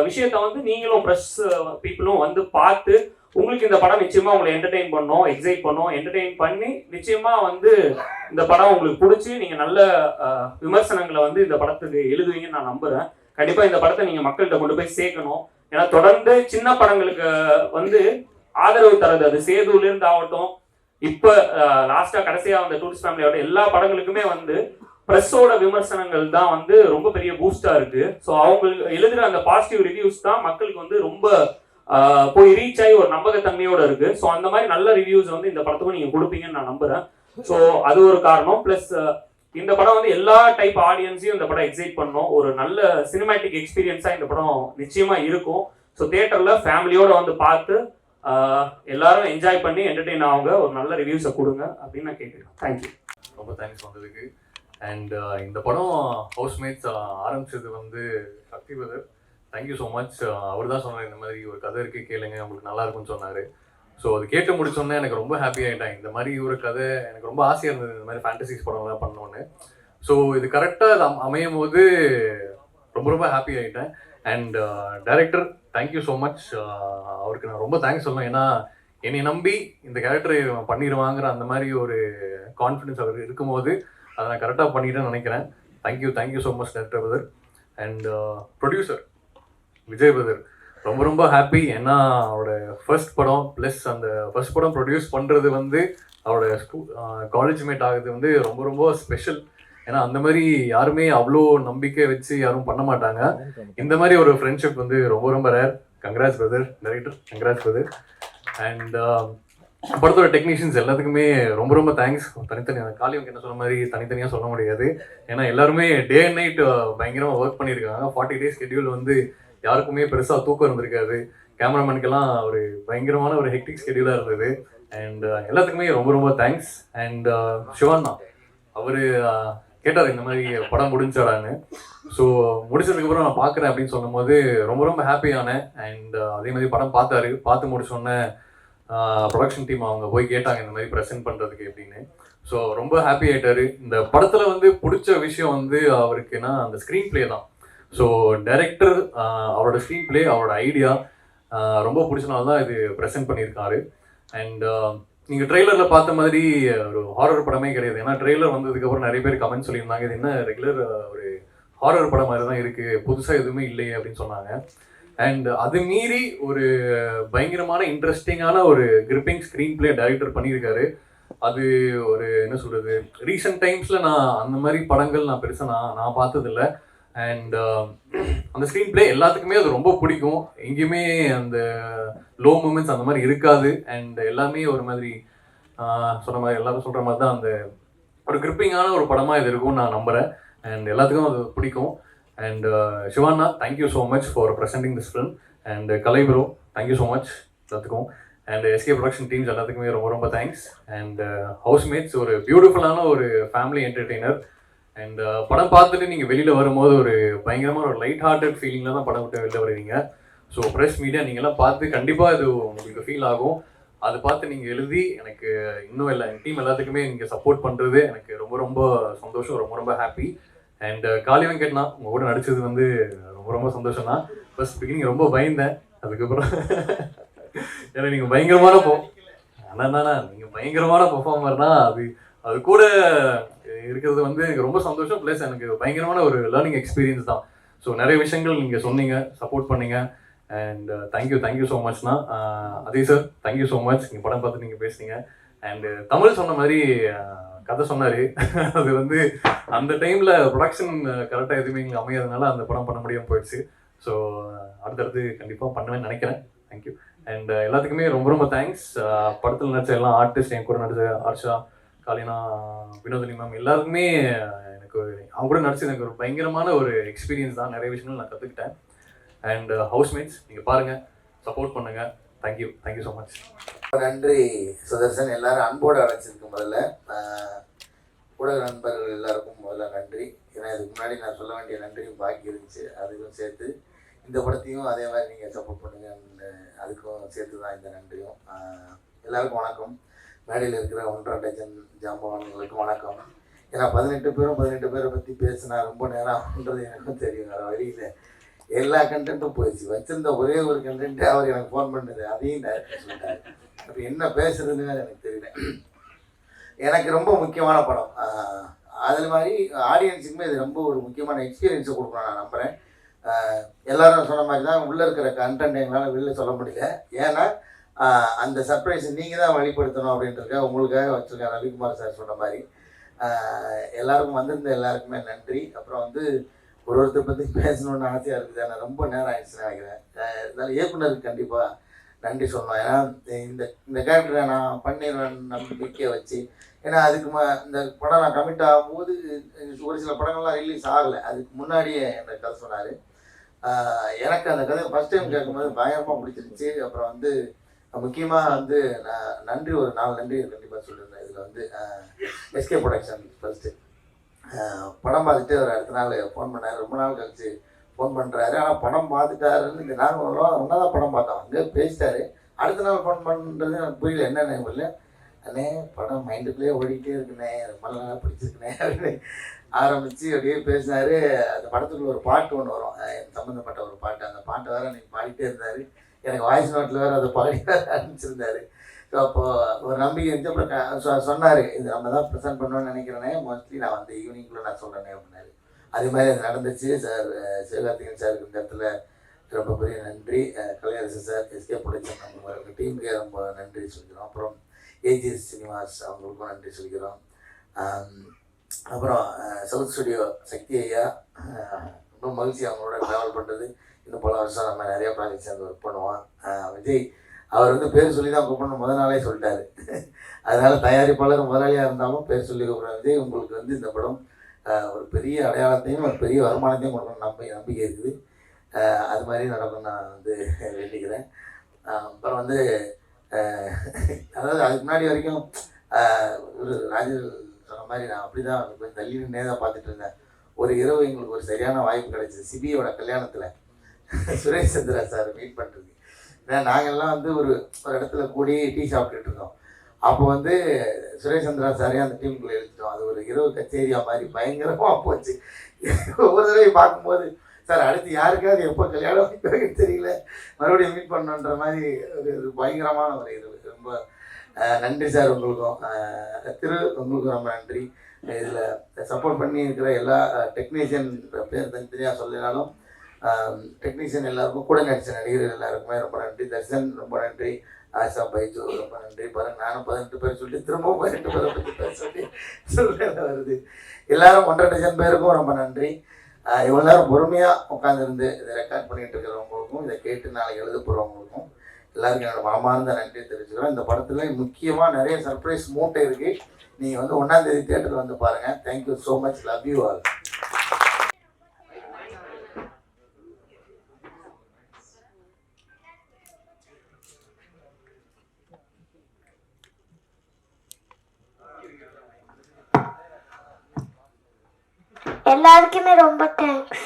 Speaker 1: விஷயத்த வந்து நீங்களும் ப்ரெஸ் பீப்புளும் வந்து பார்த்து உங்களுக்கு இந்த படம் நிச்சயமா உங்களை என்டர்டெயின் பண்ணோம், எக்ஸைட் பண்ணோம், என்டர்டெயின் பண்ணி நிச்சயமா வந்து இந்த படம் உங்களுக்கு பிடிச்சி நீங்க நல்ல விமர்சனங்களை வந்து இந்த படத்துக்கு எழுதுவீங்கன்னு நான் நம்புறேன். கண்டிப்பா இந்த படத்தை நீங்க மக்கள்கிட்ட கொண்டு போய் சேர்க்கணும். ஏன்னா தொடர்ந்து சின்ன படங்களுக்கு வந்து ஆதரவு தரது, அது சேதுல இருந்து ஆகட்டும், இப்ப லாஸ்டா கடைசியா வந்த டூரிஸ்ட் ஃபேமிலியோட எல்லா படங்களுக்குமே வந்து பிரஸோட விமர்சனங்கள் தான் வந்து ரொம்ப பெரிய பூஸ்டா இருக்கு. ஸோ அவங்களுக்கு எழுதுற அந்த பாசிட்டிவ் ரிவ்யூஸ் தான் மக்களுக்கு வந்து ரொம்ப போய் ரீச் ஆகி ஒரு நம்பகத்தன்மையோட இருக்கு. ஸோ அந்த மாதிரி நல்ல ரிவ்யூஸ் வந்து இந்த படத்துக்கும் நீங்க கொடுப்பீங்கன்னு நான் நம்புறேன். ஸோ அது ஒரு காரணம். பிளஸ் இந்த படம் வந்து எல்லா டைப் ஆடியன்ஸையும் இந்த படம் எக்ஸைட் பண்ணும். ஒரு நல்ல சினிமேட்டிக் எக்ஸ்பீரியன்ஸா இந்த படம் நிச்சயமா இருக்கும். ஸோ தியேட்டர்ல ஃபேமிலியோட வந்து பார்த்து எல்லாரும் என்ஜாய் பண்ணி என்டர்டெயின் ஆகுங்க, ஒரு நல்ல ரிவ்யூஸை கொடுங்க அப்படின்னு நான் கேட்குறேன். தேங்க்யூ.
Speaker 2: ரொம்ப தேங்க்ஸ் வந்ததுக்கு. அண்ட் இந்த படம் ஹவுஸ்மேட்ஸ் ஆரம்பிச்சது வந்து Sakthi brother. Thank you so much. அவர் தான் சொன்னார், இந்த மாதிரி ஒரு கதை இருக்குது கேளுங்க, உங்களுக்கு நல்லா இருக்கும்னு சொன்னார். ஸோ அது கேட்டு முடிச்சோன்னே எனக்கு ரொம்ப ஹாப்பி ஆகிட்டேன். இந்த மாதிரி ஒரு கதை எனக்கு ரொம்ப ஆசையாக இருந்தது, இந்த மாதிரி ஃபேண்டசிஸ் படம்லாம் பண்ணோன்னு. ஸோ இது கரெக்டாக அது அமையும் போது ரொம்ப ரொம்ப ஹாப்பி ஆகிட்டேன். And director thank you so much. அவருக்கு நான் ரொம்ப தேங்க்ஸ் சொல்லணும். ஏன்னா என்னை நம்பி இந்த கேரக்டரை பண்ணிடுவாங்கிற அந்த மாதிரி ஒரு கான்ஃபிடன்ஸ் அவர் இருக்கும்போது அதை நான் கரெக்டாக பண்ணிட்டேன்னு நினைக்கிறேன். Thank you so much director brother. And producer Vijay brother ரொம்ப ரொம்ப ஹாப்பி. ஏன்னா அவரோட ஃபர்ஸ்ட் படம் ப்ளஸ் அந்த ஃபர்ஸ்ட் படம் ப்ரொடியூஸ் பண்ணுறது வந்து அவரோட காலேஜ் மேட் ஆகுது வந்து ரொம்ப ரொம்ப ஸ்பெஷல். ஏன்னா அந்த மாதிரி யாருமே அவ்வளோ நம்பிக்கை வச்சு யாரும் பண்ண மாட்டாங்க. இந்த மாதிரி ஒரு ஃப்ரெண்ட்ஷிப் வந்து ரொம்ப ரொம்ப rare. Congrats brother director, congrats brother. And படத்தோட டெக்னீஷியன்ஸ் எல்லாத்துக்குமே ரொம்ப ரொம்ப தேங்க்ஸ். தனித்தனியாக காலியவங்க என்ன சொன்ன மாதிரி தனித்தனியாக சொல்ல முடியாது. ஏன்னா எல்லாருமே டே அண்ட் நைட் பயங்கரமாக ஒர்க் பண்ணியிருக்காங்க. 40 days ஷெட்யூல் வந்து யாருக்குமே பெருசாக தூக்கம் இருந்திருக்காது. கேமராமேனுக்கெல்லாம் ஒரு பயங்கரமான ஒரு ஹெக்டிக் ஷெட்யூலாக இருந்தது. அண்ட் எல்லாத்துக்குமே ரொம்ப ரொம்ப தேங்க்ஸ். அண்ட் சிவானா அவர் கேட்டார் இந்த மாதிரி படம் முடிஞ்சாடான்னு. ஸோ முடிச்சதுக்கப்புறம் நான் பார்க்குறேன் அப்படின்னு சொல்லும் போது ரொம்ப ரொம்ப ஹாப்பியானேன். அண்ட் அதே மாதிரி படம் பார்த்தாரு. பார்த்து முடிச்சோன்னே ப்ரொடக்ஷன் டீம் அவங்க போய் கேட்டாங்க இந்த மாதிரி ப்ரெசென்ட் பண்ணுறதுக்கு எப்படின்னு. ஸோ ரொம்ப ஹாப்பி ஆகிட்டாரு. இந்த படத்தில் வந்து பிடிச்ச விஷயம் வந்து அவருக்குன்னா அந்த ஸ்க்ரீன் பிளே தான். ஸோ டைரக்டர் அவரோட ஸ்க்ரீன் பிளே, அவரோட ஐடியா ரொம்ப பிடிச்சனால தான் இது ப்ரெசென்ட் பண்ணியிருக்காரு. அண்ட் நீங்கள் ட்ரெய்லரில் பார்த்த மாதிரி ஒரு ஹாரர் படமே கிடையாது. ஏன்னா ட்ரெய்லர் வந்ததுக்கப்புறம் நிறைய பேர் கமெண்ட் சொல்லியிருந்தாங்க, இது என்ன ரெகுலர் ஒரு ஹாரர் படம் மாதிரி தான் இருக்குது, புதுசாக எதுவுமே இல்லையே அப்படின்னு சொன்னாங்க. அண்ட் அது மீறி ஒரு பயங்கரமான இன்ட்ரெஸ்டிங்கான ஒரு கிரிப்பிங் ஸ்க்ரீன் பிளே டைரக்டர் பண்ணியிருக்காரு. அது ஒரு என்ன சொல்கிறது, ரீசெண்ட் டைம்ஸில் நான் அந்த மாதிரி படங்கள் நான் பெருசாக நான் பார்த்ததில்லை. அண்ட் அந்த ஸ்க்ரீன் பிளே எல்லாத்துக்குமே அது ரொம்ப பிடிக்கும். எங்கேயுமே அந்த லோ மூமெண்ட்ஸ் அந்த மாதிரி இருக்காது. அண்ட் எல்லாமே ஒரு மாதிரி சொன்ன மாதிரி எல்லாரும் சொல்கிற மாதிரி தான் அந்த ஒரு கிரிப்பிங்கான ஒரு படமாக இது இருக்கும்னு நான் நம்புகிறேன். அண்ட் எல்லாத்துக்கும் அது பிடிக்கும். And Sivana thank you so much for presenting this film. And Kalai bro thank you so much எல்லாத்துக்கும். அண்ட் எஸ்கே ப்ரொடக்ஷன் டீம்ஸ் எல்லாத்துக்குமே ரொம்ப ரொம்ப தேங்க்ஸ். அண்ட் ஹவுஸ்மேட்ஸ் ஒரு பியூட்டிஃபுல்லான ஒரு ஃபேமிலி என்டர்டெய்னர். அண்ட் படம் பார்த்துட்டு நீங்கள் வெளியில் வரும்போது ஒரு பயங்கரமான ஒரு லைட் ஹார்ட்டட் ஃபீலிங்கில் தான் படம் விட்டு வெளில வருவீங்க. ஸோ ப்ரெஸ் மீடியா நீங்கள்லாம் பார்த்து கண்டிப்பாக இது உங்களுக்கு ஃபீல் ஆகும். அதை பார்த்து நீங்கள் எழுதி எனக்கு இன்னும் இல்லை என் டீம் எல்லாத்துக்குமே நீங்கள் சப்போர்ட் பண்ணுறது எனக்கு ரொம்ப ரொம்ப சந்தோஷம், ரொம்ப ரொம்ப ஹாப்பி. அண்ட் காளி வெங்கட்னா உங்கள் கூட நடித்தது வந்து ரொம்ப ரொம்ப சந்தோஷம் தான். ஃபர்ஸ்ட் பிகினிங் ரொம்ப பயந்தேன், அதுக்கப்புறம் ஏன்னா நீங்கள் பயங்கரமான அண்ணா நீங்கள் பயங்கரமான பெர்ஃபார்மர்னா அது கூட இருக்கிறது வந்து எனக்கு ரொம்ப சந்தோஷம். ப்ளஸ் எனக்கு பயங்கரமான ஒரு லேர்னிங் எக்ஸ்பீரியன்ஸ் தான். ஸோ நிறைய விஷயங்கள் நீங்கள் சொன்னீங்க, சப்போர்ட் பண்ணீங்க. அண்ட் தேங்க்யூ ஸோ மச்ண்ணா. அதே சார் தேங்க்யூ ஸோ மச். நீங்கள் படம் பார்த்து நீங்கள் பேசுனீங்க. அண்டு தமிழ் சொன்ன மாதிரி கதை சொன்னார். அது வந்து அந்த டைமில் ப்ரொடக்ஷன் கரெக்டாக எதுவுமே எங்களுக்கு அமையாதனால அந்த படம் பண்ண முடியாமல் போயிடுச்சு. ஸோ அடுத்தடுத்து கண்டிப்பாக பண்ணுவேன்னு நினைக்கிறேன். தேங்க்யூ. அண்ட் எல்லாத்துக்குமே ரொம்ப ரொம்ப தேங்க்ஸ். படத்தில் நடிச்ச எல்லா ஆர்டிஸ்ட், என் கூட நடிச்ச ஆர்ஷா, காலினா, வினோதினி மேம் எல்லாருக்குமே எனக்கு அவங்க கூட நடிச்சது எனக்கு ஒரு பயங்கரமான ஒரு எக்ஸ்பீரியன்ஸ் தான். நிறைய விஷயங்கள் நான் கற்றுக்கிட்டேன். அண்ட் ஹவுஸ்மேட்ஸ் நீங்கள் பாருங்கள், சப்போர்ட் பண்ணுங்கள். Thank you so much.
Speaker 3: நன்றி சுதர்சன். எல்லாரும் அன்போடு அழைச்சிருக்கு. முதல்ல ஊடக நண்பர்கள் எல்லாருக்கும் முதல்ல நன்றி. ஏன்னா இதுக்கு முன்னாடி நான் சொல்ல வேண்டிய நன்றியும் பாக்கி இருந்துச்சு. அதுக்கும் சேர்த்து இந்த படத்தையும் அதே மாதிரி நீங்கள் சப்போர்ட் பண்ணுங்கன்னு அதுக்கும் சேர்த்து தான் இந்த நன்றியும். எல்லாருக்கும் வணக்கம். மேடையில் இருக்கிற 1.5 டஜன் ஜாம்பவான்களுக்கும் வணக்கம். ஏன்னா 18 பேரை பற்றி பேசினா ரொம்ப நேரம் ஆகுன்றது எனக்கும் தெரியும். வேறு வழியில் எல்லா கண்டென்ட்டும் போயிடுச்சு. வச்சிருந்த ஒரே ஒரு கண்டென்ட்டு அவர் எனக்கு ஃபோன் பண்ணது, அதையும் டைரக்டர் சொல்லிட்டாரு. அப்போ என்ன பேசுறதுன்னு எனக்கு தெரியல. எனக்கு ரொம்ப முக்கியமான படம். அது மாதிரி ஆடியன்ஸுக்குமே இது ரொம்ப ஒரு முக்கியமான எக்ஸ்பீரியன்ஸை கொடுக்கணும் நான் நம்புகிறேன். எல்லோரும் சொன்ன மாதிரி தான் உள்ளே இருக்கிற கண்டென்ட் எங்களால் வெளில சொல்ல முடியல. ஏன்னா அந்த சர்ப்ரைஸை நீங்கள் தான் வெளிப்படுத்தணும் அப்படின்றத உங்களுக்காக வச்சுருக்கேன். ரவிக்குமார் சார் சொன்ன மாதிரி எல்லாருக்கும் வந்திருந்த எல்லாருக்குமே நன்றி. அப்புறம் வந்து ஒருத்தர் பற்றி பேசணுன்னு ஆசையாக இருக்குது. ஆனால் ரொம்ப நேரம் ஆயிடுச்சுன்னு நினைக்கிறேன். அதனால் இயக்குனருக்கு கண்டிப்பாக நன்றி சொல்லணும். ஏன்னா இந்த கேரக்டரை நான் பண்ணிடுவேன் நம்பிக்கையை வச்சு. ஏன்னா அதுக்கு இந்த படம் நான் கமிட் ஆகும்போது ஒரு சில படங்கள்லாம் ரிலீஸ் ஆகலை. அதுக்கு முன்னாடியே எனக்கு கதை சொன்னார். எனக்கு அந்த கதை ஃபஸ்ட் டைம் கேட்கும்போது பயங்கரமாக பிடிச்சிருந்துச்சி. அப்புறம் வந்து முக்கியமாக வந்து நான் நன்றி ஒரு 4 நன்றி கண்டிப்பாக சொல்லியிருந்தேன். இதில் வந்து எஸ்கே ப்ரொடக்ஷன் ஃபஸ்ட்டு படம் பார்த்துட்டு ஒரு அடுத்த நாள் ஃபோன் பண்ணார். ரொம்ப நாள் கழிச்சு ஃபோன் பண்ணுறாரு. ஆனால் படம் பார்த்துட்டாருன்னு இந்த நாங்கள் ஒன்றா தான் படம் பார்த்தோம். அங்கே பேசிட்டாரு. அடுத்த நாள் ஃபோன் பண்ணுறது எனக்கு புரியல, என்னென்ன இல்லை. அண்ணே படம் மைண்டுக்குள்ளேயே ஓடிக்கிட்டே இருக்குண்ணே, ரொம்ப நல்லா பிடிச்சிருக்குண்ணே அப்படின்னு ஆரம்பித்து அப்படியே பேசினார். அந்த படத்துக்குள்ள ஒரு பாட்டு ஒன்று வரும், சம்மந்தப்பட்ட ஒரு பாட்டு. அந்த பாட்டை வேறு அன்றைக்கி பாடிட்டே இருந்தார். எனக்கு வாய்ஸ் நோட்டில் வேறு அதை பாடி அனுப்பிச்சிருந்தாரு. ஸோ அப்போது ஒரு நம்பிக்கை இருந்துச்சு. அப்புறம் சொன்னார், இது நம்ம தான் ப்ரெசென்ட் பண்ணணும்னு நினைக்கிறேனே, மோஸ்ட்லி நான் வந்து ஈவினிங்குள்ளே நான் சொல்கிறேனே அப்படின்னாரு. அதே மாதிரி அது நடந்துச்சு. சார் சிவகார்த்திகேயன் சாருக்கு இந்த இடத்துல ரொம்ப பெரிய நன்றி. கலையரசு சார், எஸ்கே ப்ரொடக்ஷன் நம்ம டீமுக்கே ரொம்ப நன்றி சொல்லிக்கிறோம். அப்புறம் ஏஜிஎஸ் சினிமாஸ் அவங்களுக்கும் நன்றி சொல்லிக்கிறோம். அப்புறம் சவுத் ஸ்டுடியோ சக்தி ஐயா, ரொம்ப மகிழ்ச்சி அவங்களோட ட்ராவல் பண்ணுறது. இன்னும் பல வருஷம் நம்ம நிறையா ப்ராஜெக்ட் சேர்ந்து ஒர்க் பண்ணுவோம். விஜய் அவர் வந்து பேர் சொல்லி தான் கூப்பிடணும் முதல் நாளே சொல்லிட்டாரு. அதனால் தயாரிப்பாளர் முதலாளியாக இருந்தாலும் பேர் சொல்லி கூப்பிட்ற விஜய் உங்களுக்கு வந்து இந்த படம் ஒரு பெரிய அடையாளத்தையும் ஒரு பெரிய வருமானத்தையும் கொடுக்கணும் நம்பிக்கை இருக்குது. அது மாதிரி நடக்கும் நான் வந்து வேண்டிக்கிறேன். அப்புறம் வந்து அதாவது அதுக்கு முன்னாடி வரைக்கும் ஒரு ராஜர் சொன்ன மாதிரி நான் அப்படி தான் கொஞ்சம் தள்ளி நேராக பார்த்துட்டு இருந்தேன். ஒரு இரவு எங்களுக்கு ஒரு சரியான வாய்ப்பு கிடைச்சிது. சிபியோட கல்யாணத்தில் சுரேஷ் சந்திரா சார் மீட் பண்ணுறது. ஏன்னா நாங்கள்லாம் வந்து ஒரு இடத்துல கூடி டீ சாப்பிட்டுட்டு இருந்தோம். அப்போ வந்து சுரேஷ் சந்திரா சாரே அந்த டீமுக்குள்ளே எழுதிட்டோம். அது ஒரு இரவு கச்சேரியாக மாதிரி பயங்கரமாக போச்சு. ஒவ்வொரு தடவையும் பார்க்கும்போது சார் அடுத்து யாருக்காவது எப்போ கல்யாணம் தெரியல, மறுபடியும் மீட் பண்ணணுன்ற மாதிரி ஒரு பயங்கரமான ஒரு இரவு. ரொம்ப நன்றி சார் உங்களுக்கும். உங்களுக்கும் ரொம்ப நன்றி. இதில் சப்போர்ட் பண்ணி இருக்கிற எல்லா டெக்னீஷியன் பேர் தனித்தனியாக சொல்லினாலும் டெக்னீஷியன் எல்லாருக்கும், கூட நடித்த நடிகர்கள் எல்லாருக்குமே ரொம்ப நன்றி. தர்ஷன் ரொம்ப நன்றி. ஆஷா, பைஜு ரொம்ப நன்றி. பாருங்க, நானும் 18 பேர் சொல்லி திரும்பவும் 18 பேரை பற்றி பேர் சொல்லி சொல்ல வருது. எல்லாரும் 1.5 டஜன் பேருக்கும் ரொம்ப நன்றி. இவ்வளோ நேரம் பொறுமையாக உட்காந்துருந்து இதை ரெக்கார்ட் பண்ணிகிட்டு இருக்கிறவங்களுக்கும், இதை கேட்டு நாளைக்கு எழுத போகிறவங்களுக்கும் எல்லாருக்கும் என்னோட மனமார்ந்த நன்றியை தெரிவிச்சுக்கிறோம். இந்த படத்தில் முக்கியமாக நிறைய சர்ப்ரைஸ் மூட்டை இருக்குது. நீங்கள் வந்து 1ஆம் தேதி தியேட்டரில் வந்து பாருங்கள். Thank you so much. Love you all.
Speaker 4: எல்லாருக்குமே ரொம்ப thanks.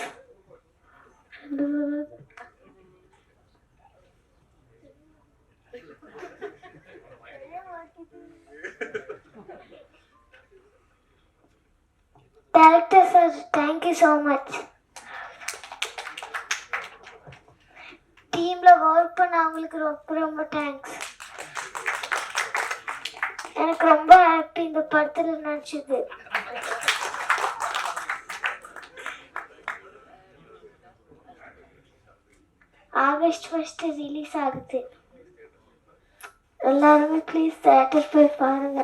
Speaker 4: Director sir, thank you so much. டீமில் ஒர்க் பண்ண அவங்களுக்கு ரொம்ப ரொம்ப தேங்க்ஸ். எனக்கு ரொம்ப ஹாப்பி இந்த படத்தில் நடிச்சது. ஆகஸ்ட் 1 ரிலீஸ் ஆகுது. எல்லாருமே ப்ளீஸ் தியேட்டர் போய் பாருங்க.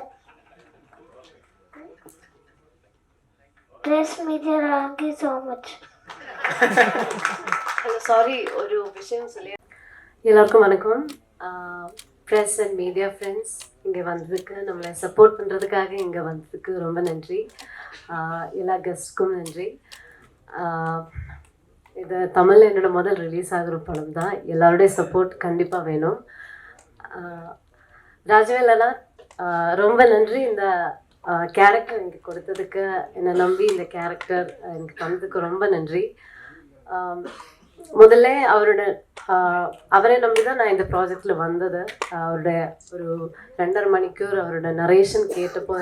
Speaker 4: Press media thank you so much.
Speaker 5: Sorry, ஒரு விஷயம் சொல்லி எல்லாருக்கும் வணக்கம். ப்ரெஸ் அண்ட் மீடியா ஃப்ரெண்ட்ஸ் இங்கே வந்ததுக்கு, நம்மளை சப்போர்ட் பண்ணுறதுக்காக இங்கே வந்ததுக்கு ரொம்ப நன்றி. எல்லா கெஸ்ட்க்கும் நன்றி. இது தமிழில் என்னோட முதல் ரிலீஸ் ஆகிற படம் தான். எல்லாருடைய சப்போர்ட் கண்டிப்பாக வேணும். ராஜவேலனா ரொம்ப நன்றி. இந்த கேரக்டர் எனக்கு கொடுத்ததுக்கு, என்னை நம்பி இந்த கேரக்டர் எனக்கு தந்ததுக்கு ரொம்ப நன்றி. முதல்ல அவரை நம்பி தான் நான் இந்த ப்ராஜெக்டில் வந்தது. அவருடைய ஒரு 2.5 மணிக்கூர் அவரோட நரேஷன் கேட்டப்போ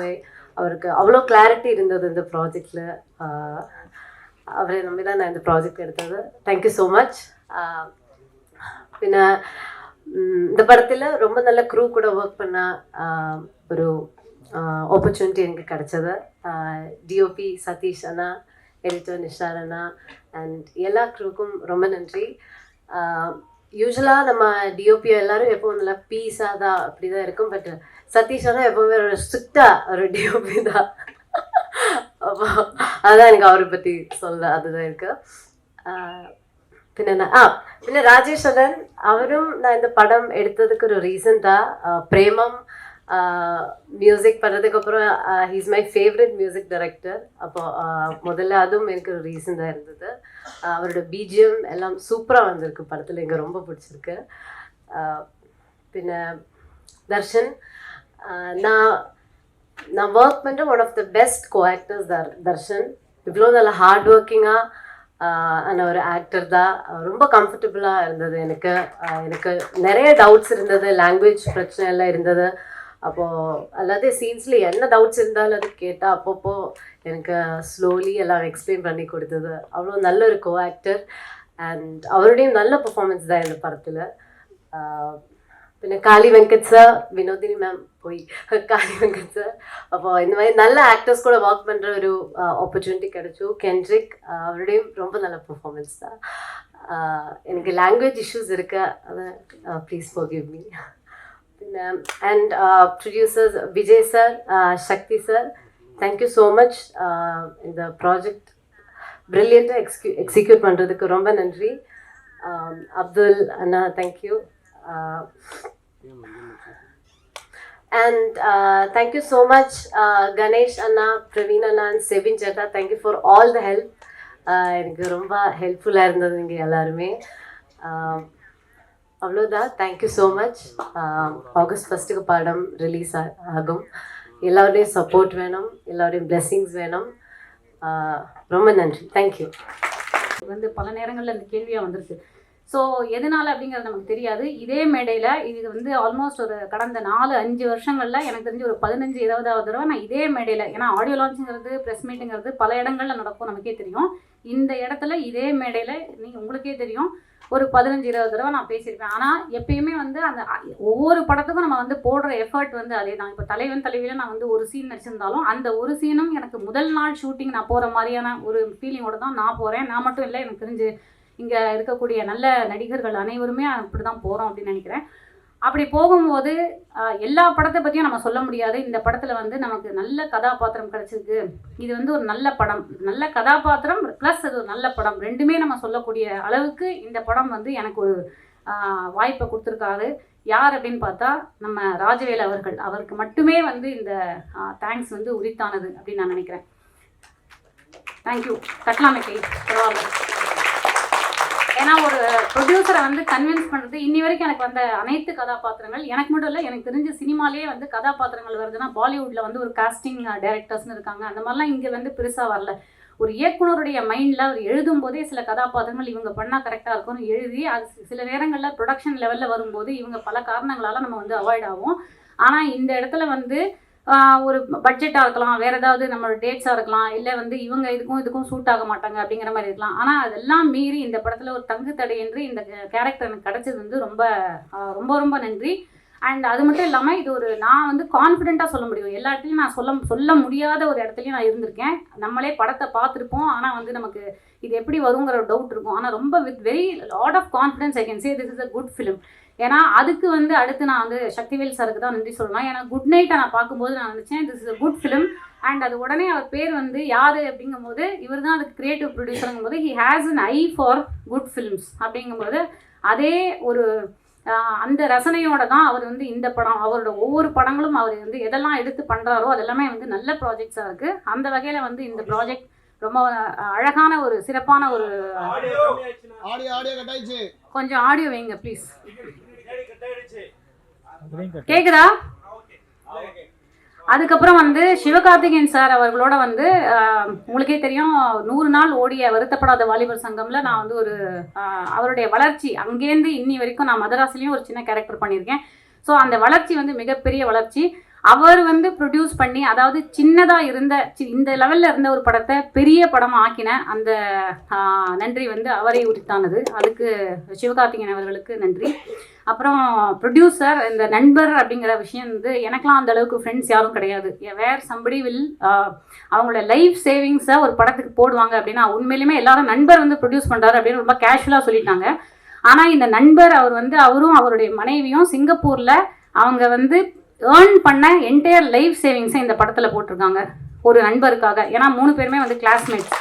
Speaker 5: அவருக்கு அவ்வளோ கிளாரிட்டி இருந்தது இந்த ப்ராஜெக்டில். அவரை நம்பி தான் நான் இந்த ப்ராஜெக்ட் எடுத்தது. Thank you so much. பின்ன இந்த படத்தில் ரொம்ப நல்ல க்ரூ கூட ஒர்க் பண்ண ஒரு ஆப்பர்ச்சுனிட்டி எனக்கு கிடச்சது. டிஓபி சதீஷ் அண்ணா, எடிட்டர் நிஷார் அண்ணா அண்ட் எல்லா க்ரூக்கும் ரொம்ப நன்றி. யூஸ்வலாக நம்ம டிஓபி எல்லாரும் எப்போவும் நல்லா பீஸாக தான் அப்படி தான் இருக்கும். பட் சதீஷ் அண்ணா எப்போவுமே ஒரு ஸ்ட்ரிக்டாக ஒரு டிஓபி தான். அப்போ அதுதான் எனக்கு அவரை பற்றி சொல்ல அதுதான் இருக்கு. பின்ன ராஜேஸ்வரன் அவரும் நான் இந்த படம் எடுத்ததுக்கு ஒரு ரீசன் தான். பிரேமம் மியூசிக் பண்ணுறதுக்கப்புறம் he's my favourite music director. அப்போ முதல்ல அதுவும் எனக்கு ஒரு ரீசன் தான் இருந்தது. அவரோட பிஜிஎம் எல்லாம் சூப்பராக வந்திருக்கு படத்தில், எனக்கு ரொம்ப பிடிச்சிருக்கு. பின்ன தர்ஷன், நான் ஒர்க் பண்ணுற one of the best co actors Darshan. இவ்வளோ நல்ல ஹார்ட் ஒர்க்கிங்காக ஆன ஒரு ஆக்டர் தான். ரொம்ப கம்ஃபர்டபுளாக இருந்தது எனக்கு. எனக்கு நிறைய டவுட்ஸ் இருந்தது, லாங்குவேஜ் பிரச்சனை எல்லாம் இருந்தது. அப்போது அல்லாத சீன்ஸில் என்ன டவுட்ஸ் இருந்தாலும் அது கேட்டால் அப்பப்போ எனக்கு ஸ்லோலி எல்லாம் எக்ஸ்பிளைன் பண்ணி கொடுத்தது. அவ்வளோ நல்ல ஒரு கோ ஆக்டர் அண்ட் அவருடைய நல்ல பர்ஃபார்மன்ஸ் தான் இந்த படத்தில். பின்ன காளி வெங்கட் சார், வினோதினி மேம் போய் காளி வெங்கட் சார், அப்போது இந்த மாதிரி நல்ல ஆக்டர்ஸ் கூட ஒர்க் பண்ணுற ஒரு ஆப்பர்ச்சுனிட்டி கிடைச்சோ. கென்ட்ரிக், அவருடையும் ரொம்ப நல்ல பர்ஃபார்மன்ஸ் தான். எனக்கு லாங்குவேஜ் இஷ்யூஸ் இருக்கு, அதை ப்ளீஸ் ஃபர்கிவ் மீ. பின்ன and producers Vijay sir, Sakthi sir, thank you so much. இந்த ப்ராஜெக்ட் ப்ரில்லியண்ட்டாக எக்ஸிக்யூட் பண்ணுறதுக்கு ரொம்ப நன்றி. அப்துல் அண்ணா, thank you. And thank you so much Ganesh Anna, Praveen Anna and Sebin Jetta. Thank you for all the help. எனக்கு ரொம்ப ஹெல்ப்ஃபுல்லாக இருந்தது நீங்கள் எல்லாருமே. அவ்வளோதான். Thank you so much. ஆகஸ்ட் 1 படம் ரிலீஸ் ஆகும். எல்லோருடைய சப்போர்ட் வேணும், எல்லோருடைய பிளெஸ்ஸிங்ஸ் வேணும். ரொம்ப நன்றி. தேங்க்யூ.
Speaker 6: வந்து பல நேரங்களில் இந்த கேள்வியாக வந்துருக்கு. ஸோ எதனால் அப்படிங்கிறது நமக்கு தெரியாது. இதே மேடையில் இது வந்து ஆல்மோஸ்ட் ஒரு கடந்த 4-5 வருஷங்களில் எனக்கு தெரிஞ்சு ஒரு 15-20வது தடவை நான் இதே மேடையில், ஏன்னா ஆடியோ லான்ச்சுங்கிறது ப்ரெஸ் மீட்டுங்கிறது பல இடங்களில் நடக்கும், நமக்கே தெரியும். இந்த இடத்துல இதே மேடையில் நீங்கள் உங்களுக்கே தெரியும் ஒரு 15-20 தடவை நான் பேசியிருப்பேன். ஆனால் எப்பயுமே வந்து அந்த ஒவ்வொரு படத்துக்கும் நம்ம வந்து போடுற எஃபர்ட் வந்து அதே தான். இப்போ தலைவன் தலைவியில் நான் வந்து ஒரு சீன் நடிச்சிருந்தாலும் அந்த ஒரு சீனும் எனக்கு முதல் நாள் ஷூட்டிங் நான் போகிற மாதிரியான ஒரு ஃபீலிங்கோடு தான் நான் போகிறேன். நான் மட்டும் இல்லை, எனக்கு தெரிஞ்சு இங்கே இருக்கக்கூடிய நல்ல நடிகர்கள் அனைவருமே அப்படி தான் போகிறோம் அப்படின்னு நினைக்கிறேன். அப்படி போகும்போது எல்லா படத்தை பற்றியும் நம்ம சொல்ல முடியாது. இந்த படத்தில் வந்து நமக்கு நல்ல கதாபாத்திரம் கிடச்சிருக்கு. இது வந்து ஒரு நல்ல படம், நல்ல கதாபாத்திரம் ப்ளஸ் அது ஒரு நல்ல படம், ரெண்டுமே நம்ம சொல்லக்கூடிய அளவுக்கு இந்த படம் வந்து எனக்கு ஒரு வாய்ப்பை கொடுத்துருக்காரு. யார் அப்படின்னு பார்த்தா நம்ம ராஜவேல் அவர்கள். அவருக்கு மட்டுமே வந்து இந்த தேங்க்ஸ் வந்து உரித்தானது அப்படின்னு நான் நினைக்கிறேன். தேங்க்யூ. கட்டலாமே கை பரவாயில்ல. ஏன்னா ஒரு ப்ரொடியூசரை வந்து கன்வின்ஸ் பண்ணுறது இன்னி வரைக்கும் எனக்கு வந்த அனைத்து கதாபாத்திரங்கள், எனக்கு மட்டும் இல்லை, எனக்கு தெரிஞ்ச சினிமாலேயே வந்து கதாபாத்திரங்கள் வருதுன்னா பாலிவுட்டில் வந்து ஒரு காஸ்டிங் டைரக்டர்ஸ்னு இருக்காங்க. அந்த மாதிரிலாம் இங்கே வந்து பெருசாக வரல. ஒரு இயக்குனருடைய மைண்டில் அவர் எழுதும் போதே சில கதாபாத்திரங்கள் இவங்க பண்ணால் கரெக்டாக இருக்கும்னு எழுதி அது சில நேரங்களில் ப்ரொடக்ஷன் லெவலில் வரும்போது இவங்க பல காரணங்களால் நம்ம வந்து அவாய்ட் ஆகும். ஆனால் இந்த இடத்துல வந்து ஒரு பட்ஜெட்டாக இருக்கலாம், வேறு ஏதாவது நம்மளோட டேட்ஸாக இருக்கலாம், இல்லை வந்து இவங்க இதுக்கும் சூட் ஆக மாட்டாங்க அப்படிங்கிற மாதிரி இருக்கலாம். ஆனால் அதெல்லாம் மீறி இந்த படத்தில் ஒரு தங்கு தடையின்றி இந்த கேரக்டர் எனக்கு கிடச்சது வந்து ரொம்ப ரொம்ப ரொம்ப நன்றி. அண்ட் அது மட்டும் இல்லாமல் இது ஒரு நான் வந்து கான்ஃபிடென்ட்டாக சொல்ல முடியும். எல்லா இடத்துலையும் நான் சொல்ல முடியாத ஒரு இடத்துலையும் நான் இருந்திருக்கேன். நம்மளே படத்தை பார்த்துருப்போம், ஆனால் வந்து நமக்கு இது எப்படி வருங்கிற ஒரு டவுட் இருக்கும். ஆனால் ரொம்ப with very lot of confidence I can say this is a good film. ஏன்னா அதுக்கு வந்து அடுத்து நான் வந்து சக்திவேல் சாருக்கு தான் நன்றி சொல்லலாம். ஏன்னா குட் நைட்டை நான் பார்க்கும்போது நான் நினச்சேன் this is a good film. And அது உடனே அவர் பேர் வந்து யார் அப்படிங்கும்போது இவர் தான் அதுக்கு கிரியேட்டிவ் ப்ரொடியூசருங்கும் போது he has an I for good films அப்படிங்கும்போது அதே ஒரு அந்த ரசனையோட தான் அவர் வந்து இந்த படம் அவரோட ஒவ்வொரு படங்களும் அவர் வந்து எதெல்லாம் எடுத்து பண்ணுறாரோ அதெல்லாமே வந்து நல்ல ப்ராஜெக்ட்ஸாக இருக்குது. அந்த வகையில் வந்து இந்த ப்ராஜெக்ட் ரொம்ப அழகான ஒரு சிறப்பான ஒரு கொஞ்சம் ஆடியோ வைங்க ப்ளீஸ். கேக்குதா? அதுக்கப்புறம் வந்து சிவகார்த்திகேயன் சார் அவர்களோட வந்து உங்களுக்கே தெரியும் 100 நாள் ஓடிய வருத்தப்படாத வாலிபர் சங்கம்ல நான் வந்து ஒரு அவருடைய வளர்ச்சி அங்கேருந்து இன்னி வரைக்கும் நான் மதராசிலையும் ஒரு சின்ன கேரக்டர் பண்ணியிருக்கேன். ஸோ அந்த வளர்ச்சி வந்து மிகப்பெரிய வளர்ச்சி. அவர் வந்து ப்ரொடியூஸ் பண்ணி அதாவது சின்னதாக இருந்த இந்த லெவலில் இருந்த ஒரு படத்தை பெரிய படமாக ஆக்கின அந்த நன்றி வந்து அவரை உரித்தானது. அதுக்கு சிவகார்த்திகேயன் அவர்களுக்கு நன்றி. அப்புறம் ப்ரொடியூசர் இந்த நண்பர் அப்படிங்கிற விஷயம் வந்து எனக்கெலாம் அந்த அளவுக்கு ஃப்ரெண்ட்ஸ் யாரும் கிடையாது. வேர் சம்படி வில் அவங்களோட லைஃப் சேவிங்ஸை ஒரு படத்துக்கு போடுவாங்க அப்படின்னா உண்மையிலுமே எல்லாரும் நண்பர் வந்து ப்ரொடியூஸ் பண்ணுறாரு அப்படின்னு ரொம்ப கேஷுவலாக சொல்லிட்டாங்க. ஆனால் இந்த நண்பர் அவர் வந்து அவரும் அவருடைய மனைவியும் சிங்கப்பூரில் அவங்க வந்து ஏர்ன் பண்ண என்டையர் லைஃப் சேவிங்ஸை இந்த படத்தில் போட்டிருக்காங்க ஒரு நண்பருக்காக. ஏன்னா 3 பேருமே வந்து கிளாஸ்மேட்ஸ்.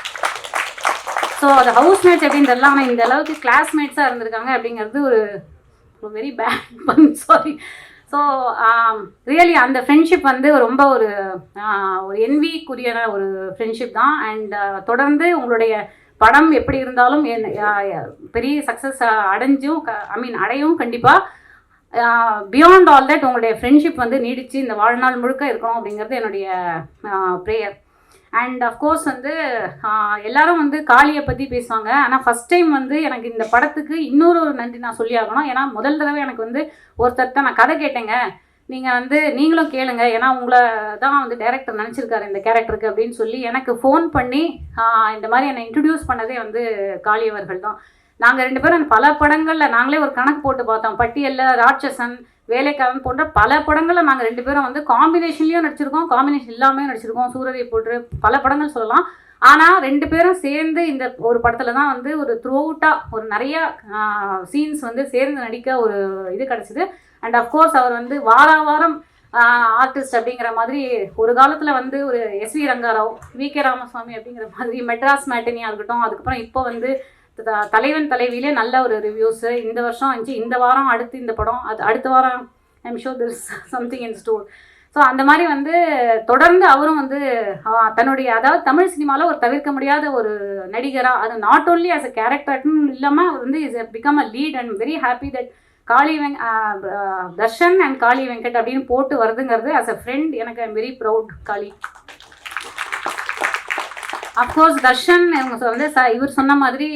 Speaker 6: ஸோ அது ஹவுஸ்மேட்ஸ் அப்படின்றதுலாம் ஆனால் இந்த அளவுக்கு கிளாஸ்மேட்ஸாக இருந்திருக்காங்க அப்படிங்கிறது ஒரு very bad sorry. So really அந்த ஃப்ரெண்ட்ஷிப் வந்து ரொம்ப ஒரு என்விக்குரிய ஒரு ஃப்ரெண்ட்ஷிப் தான். அண்ட் தொடர்ந்து உங்களுடைய படம் எப்படி இருந்தாலும் பெரிய சக்ஸஸ் அடையும் கண்டிப்பாக. பியாண்ட் ஆல் தட் உங்களுடைய ஃப்ரெண்ட்ஷிப் வந்து நீடிச்சு இந்த வாழ்நாள் முழுக்க இருக்கணும் அப்படிங்கிறது என்னுடைய ப்ரேயர். அண்ட் அஃப்கோர்ஸ் வந்து எல்லாரும் வந்து காளியை பற்றி பேசுவாங்க. ஆனால் ஃபஸ்ட் டைம் வந்து எனக்கு இந்த படத்துக்கு இன்னொரு நன்றி நான் சொல்லி ஆகணும். ஏன்னா முதல் தடவை எனக்கு வந்து ஒருத்தர்கிட்ட நான் கதை கேட்டேங்க, நீங்கள் வந்து நீங்களும் கேளுங்க, ஏன்னா உங்களை தான் வந்து டைரக்டர் நினச்சிருக்காரு இந்த கேரக்டருக்கு அப்படின்னு சொல்லி எனக்கு ஃபோன் பண்ணி இந்த மாதிரி என்னை இன்ட்ரடியூஸ் பண்ணதே வந்து காளி அவர்கள் தான். நாங்கள் 2 பேரும் பல படங்களில் நாங்களே ஒரு கணக்கு போட்டு பார்த்தோம். பட்டியலில் ராட்சசன், வேலைக்காரன் போன்ற பல படங்களில் நாங்கள் 2 பேரும் வந்து காம்பினேஷன்லேயும் நடிச்சிருக்கோம், காம்பினேஷன் இல்லாமல் நடிச்சிருக்கோம். சூரரை போட்டு பல படங்கள் சொல்லலாம். ஆனால் 2 பேரும் சேர்ந்து இந்த ஒரு படத்தில் தான் வந்து ஒரு த்ரூ அவுட்டாக ஒரு நிறையா சீன்ஸ் வந்து சேர்ந்து நடிக்க ஒரு இது கிடச்சிது. அண்ட் அஃப்கோர்ஸ் அவர் வந்து வாரம் ஆர்டிஸ்ட் அப்படிங்கிற மாதிரி ஒரு காலத்தில் வந்து ஒரு எஸ்வி ரங்காராவ், வி.கே. ராமசாமி அப்படிங்கிற மாதிரி மெட்ராஸ் மேட்டினியாக இருக்கட்டும். அதுக்கப்புறம் இப்போ வந்து தலைவன் தலைவியிலே நல்ல ஒரு ரிவ்யூஸு இந்த வருஷம் இருந்துச்சு. இந்த வாரம் அடுத்து இந்த படம், அது அடுத்த வாரம் I'm sure this something in store. So அந்த மாதிரி வந்து தொடர்ந்து அவரும் வந்து தன்னுடைய அதாவது தமிழ் சினிமாவில் ஒரு தவிர்க்க முடியாத ஒரு நடிகராக, அது நாட் ஓன்லி ஆஸ் அ கேரக்டர்னு இல்லாமல் அவர் வந்து is become a lead. And very happy that Darshan and Kaali Venkat அப்படின்னு போட்டு வருதுங்கிறது ஆஸ் அ ஃப்ரெண்ட் எனக்கு I'm very proud. Kaali of course Darshan இவங்க வந்து இவர் சொன்ன மாதிரி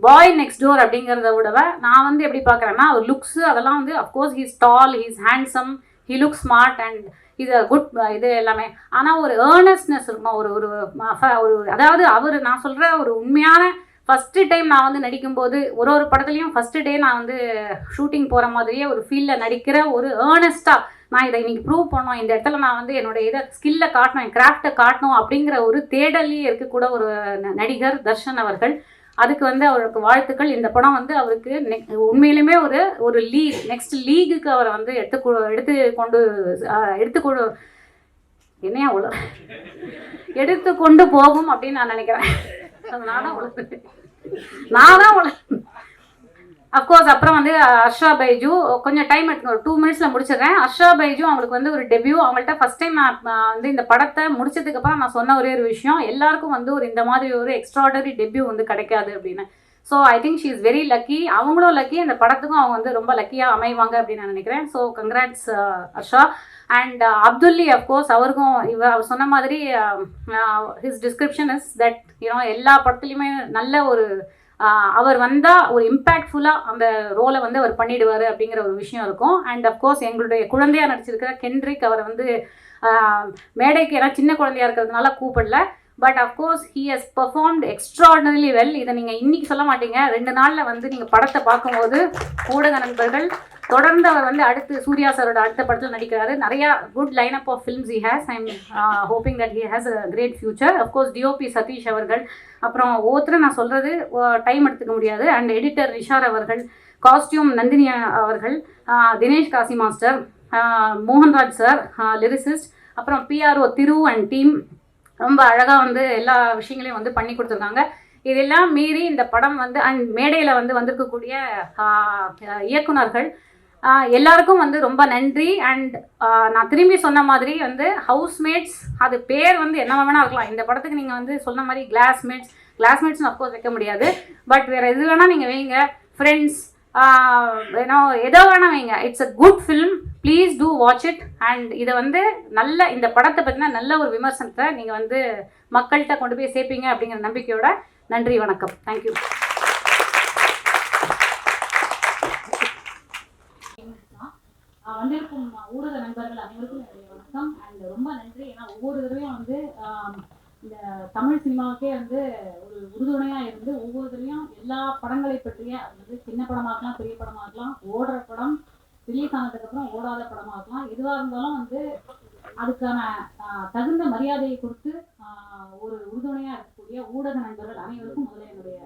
Speaker 6: பாய் நெக்ஸ்ட் டோர் அப்படிங்கிறத விடவ நான் வந்து எப்படி பார்க்குறேன்னா அவர் லுக்ஸு அதெல்லாம் வந்து of course he's tall, he's handsome, he look smart and இது குட் இது எல்லாமே. ஆனால் ஒரு ஏர்னஸ்னஸ் இருக்கும், ஒரு அதாவது அவர் நான் சொல்கிற ஒரு உண்மையான ஃபஸ்ட்டு டைம் நான் வந்து நடிக்கும்போது ஒரு படத்துலையும் ஃபஸ்ட்டு டே நான் வந்து ஷூட்டிங் போகிற மாதிரியே ஒரு ஃபீல்டில் நடிக்கிற ஒரு ஏர்னஸ்ட்டாக நான் இதை இன்றைக்கி ப்ரூவ் பண்ணோம், இந்த இடத்துல நான் வந்து என்னோடய இதை ஸ்கில்லை காட்டணும், என் கிராஃப்டை காட்டணும் அப்படிங்கிற ஒரு தேடலே இருக்கக்கூட ஒரு நடிகர் தர்ஷன் அவர்கள். அதுக்கு வந்து அவருக்கு வாழ்த்துக்கள். இந்த படம் வந்து அவருக்கு உண்மையிலுமே ஒரு நெக்ஸ்ட் லீகுக்கு அவரை வந்து எடுத்துக்கொண்டு போகும் அப்படின்னு நான் நினைக்கிறேன். நான் தான் அஃப்கோர்ஸ் அப்புறம் வந்து ஹர்ஷா பைஜு கொஞ்சம் டைம் எடுத்து ஒரு 2 மினிட்ஸில் முடிச்சிடுறேன். ஹர்ஷா பைஜு அவங்களுக்கு வந்து ஒரு டெபியூ. அவங்கள்ட்ட ஃபஸ்ட் டைம் நான் வந்து இந்த படத்தை முடிச்சதுக்கப்புறம் நான் சொன்ன ஒரே ஒரு விஷயம், எல்லாருக்கும் வந்து இந்த மாதிரி ஒரு எக்ஸ்ட்ராடனரி டெபியூ வந்து கிடைக்காது அப்படின்னு. So I think she is very lucky. அவங்களும் லக்கி, அந்த படத்துக்கும் அவங்க வந்து ரொம்ப லக்கியாக அமைவாங்க அப்படின்னு நான் நினைக்கிறேன். So congrats Harsha. And Abdulli of course அவருக்கும் அவர் சொன்ன மாதிரி ஹிஸ் டிஸ்கிரிப்ஷன் இஸ் தட் எல்லா படத்துலையுமே நல்ல ஒரு அவர் வந்தால் ஒரு இம்பேக்ட்ஃபுல்லாக அந்த ரோலை வந்து அவர் பண்ணிடுவார் அப்படிங்கிற ஒரு விஷயம் இருக்கும். அண்ட் அஃப்கோர்ஸ் எங்களுடைய குழந்தையாக நடிச்சிருக்கிற கென்ட்ரிக், அவரை வந்து மேடைக்கு ஏன்னா சின்ன குழந்தையா இருக்கிறதுனால கூப்பிடல. But of course he has performed extraordinarily well. இதை நீங்கள் இன்றைக்கி சொல்ல மாட்டீங்க, 2 நாளில் வந்து நீங்கள் படத்தை பார்க்கும்போது ஊடக நண்பர்கள் தொடர்ந்து அவர் வந்து அடுத்து சூர்யா சாரோட அடுத்த படத்தில் நடிக்கிறாரு. நிறையா good line up of films he has. I am hoping that he has a great future. Of course DOP Sathish அவர்கள், அப்புறம் ஒவ்வொருத்தரும் நான் சொல்கிறது டைம் எடுத்துக்க முடியாது, அண்ட் எடிட்டர் ரிஷார் அவர்கள், காஸ்டியூம் நந்தினி அவர்கள், Dinesh Kasi master, Mohanraj sir lyricist, அப்புறம் பிஆர்ஓ திரு அண்ட் டீம் ரொம்ப அழகாக வந்து எல்லா விஷயங்களையும் வந்து பண்ணி கொடுத்துருக்காங்க. இதெல்லாம் மீறி இந்த படம் வந்து அண்ட் மேடையில் வந்து வந்திருக்கக்கூடிய இயக்குனர்கள் எல்லாருக்கும் வந்து ரொம்ப நன்றி. அண்ட் நான் திரும்பி சொன்ன மாதிரி வந்து ஹவுஸ்மேட்ஸ் அது பேர் வந்து என்ன வேணா இருக்கலாம். இந்த படத்துக்கு நீங்கள் வந்து சொன்ன மாதிரி கிளாஸ்மேட்ஸ்னு அஃப்கோர்ஸ் வைக்க முடியாது, பட் வேறு எது வேணால் நீங்கள் வைங்க, ஃப்ரெண்ட்ஸ் ஏன்னா ஏதோ வேணால் வைங்க. It's a good film, please do watch it. And இதை வந்து நல்ல இந்த படத்தை பற்றினா நல்ல ஒரு விமர்சனத்தை நீங்கள் வந்து மக்கள்கிட்ட கொண்டு போய் சேர்ப்பீங்க அப்படிங்கிற நம்பிக்கையோட நன்றி, வணக்கம், தேங்க்யூ. வந்திருக்கும் ஊடக நண்பர்கள் அனைவருக்கும் என்னுடைய வணக்கம் அண்ட் ரொம்ப நன்றி. ஏன்னா ஒவ்வொரு தடவையும் வந்து இந்த தமிழ் சினிமாவுக்கே வந்து ஒரு உறுதுணையாக இருந்து ஒவ்வொரு தடவையும் எல்லா படங்களை பற்றிய, அது வந்து சின்ன படமாக இருக்கலாம், பெரிய படமாக இருக்கலாம், ஓடுற படம், ரிலீஸ் ஆனதுக்கப்புறம் ஓடாத படமாக இருக்கலாம், எதுவாக இருந்தாலும் வந்து அதுக்கான தகுந்த மரியாதையை கொடுத்து ஒரு உறுதுணையாக இருக்கக்கூடிய ஊடக நண்பர்கள் அனைவருக்கும் முதல்ல என்னுடைய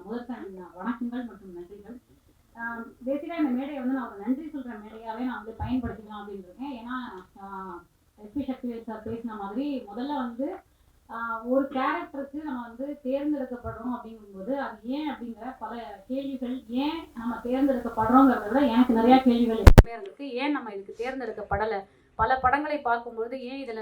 Speaker 6: முதற்கண் வணக்கங்கள் மற்றும் நன்றிகள். பேசிக்காக இந்த மேடையை வந்து நான் ஒரு நன்றி சொல்கிற மேடையாகவே நான் வந்து பயன்படுத்திக்கலாம் அப்படின்னு இருக்கேன். ஏன்னா எஸ்பி சக்திவேல் சார் பேசின மாதிரி முதல்ல வந்து ஒரு கேரக்டருக்கு நம்ம வந்து தேர்ந்தெடுக்கப்படுறோம் அப்படிங்கும்போது அது ஏன் அப்படிங்கிற பல கேள்விகள், ஏன் நம்ம தேர்ந்தெடுக்கப்படுறோங்கிறத எனக்கு நிறையா கேள்விகள் எப்பவுமே இருந்திருக்கு. ஏன் நம்ம இதுக்கு தேர்ந்தெடுக்கப்படலை, பல படங்களை பார்க்கும்பொழுது ஏன் இதில்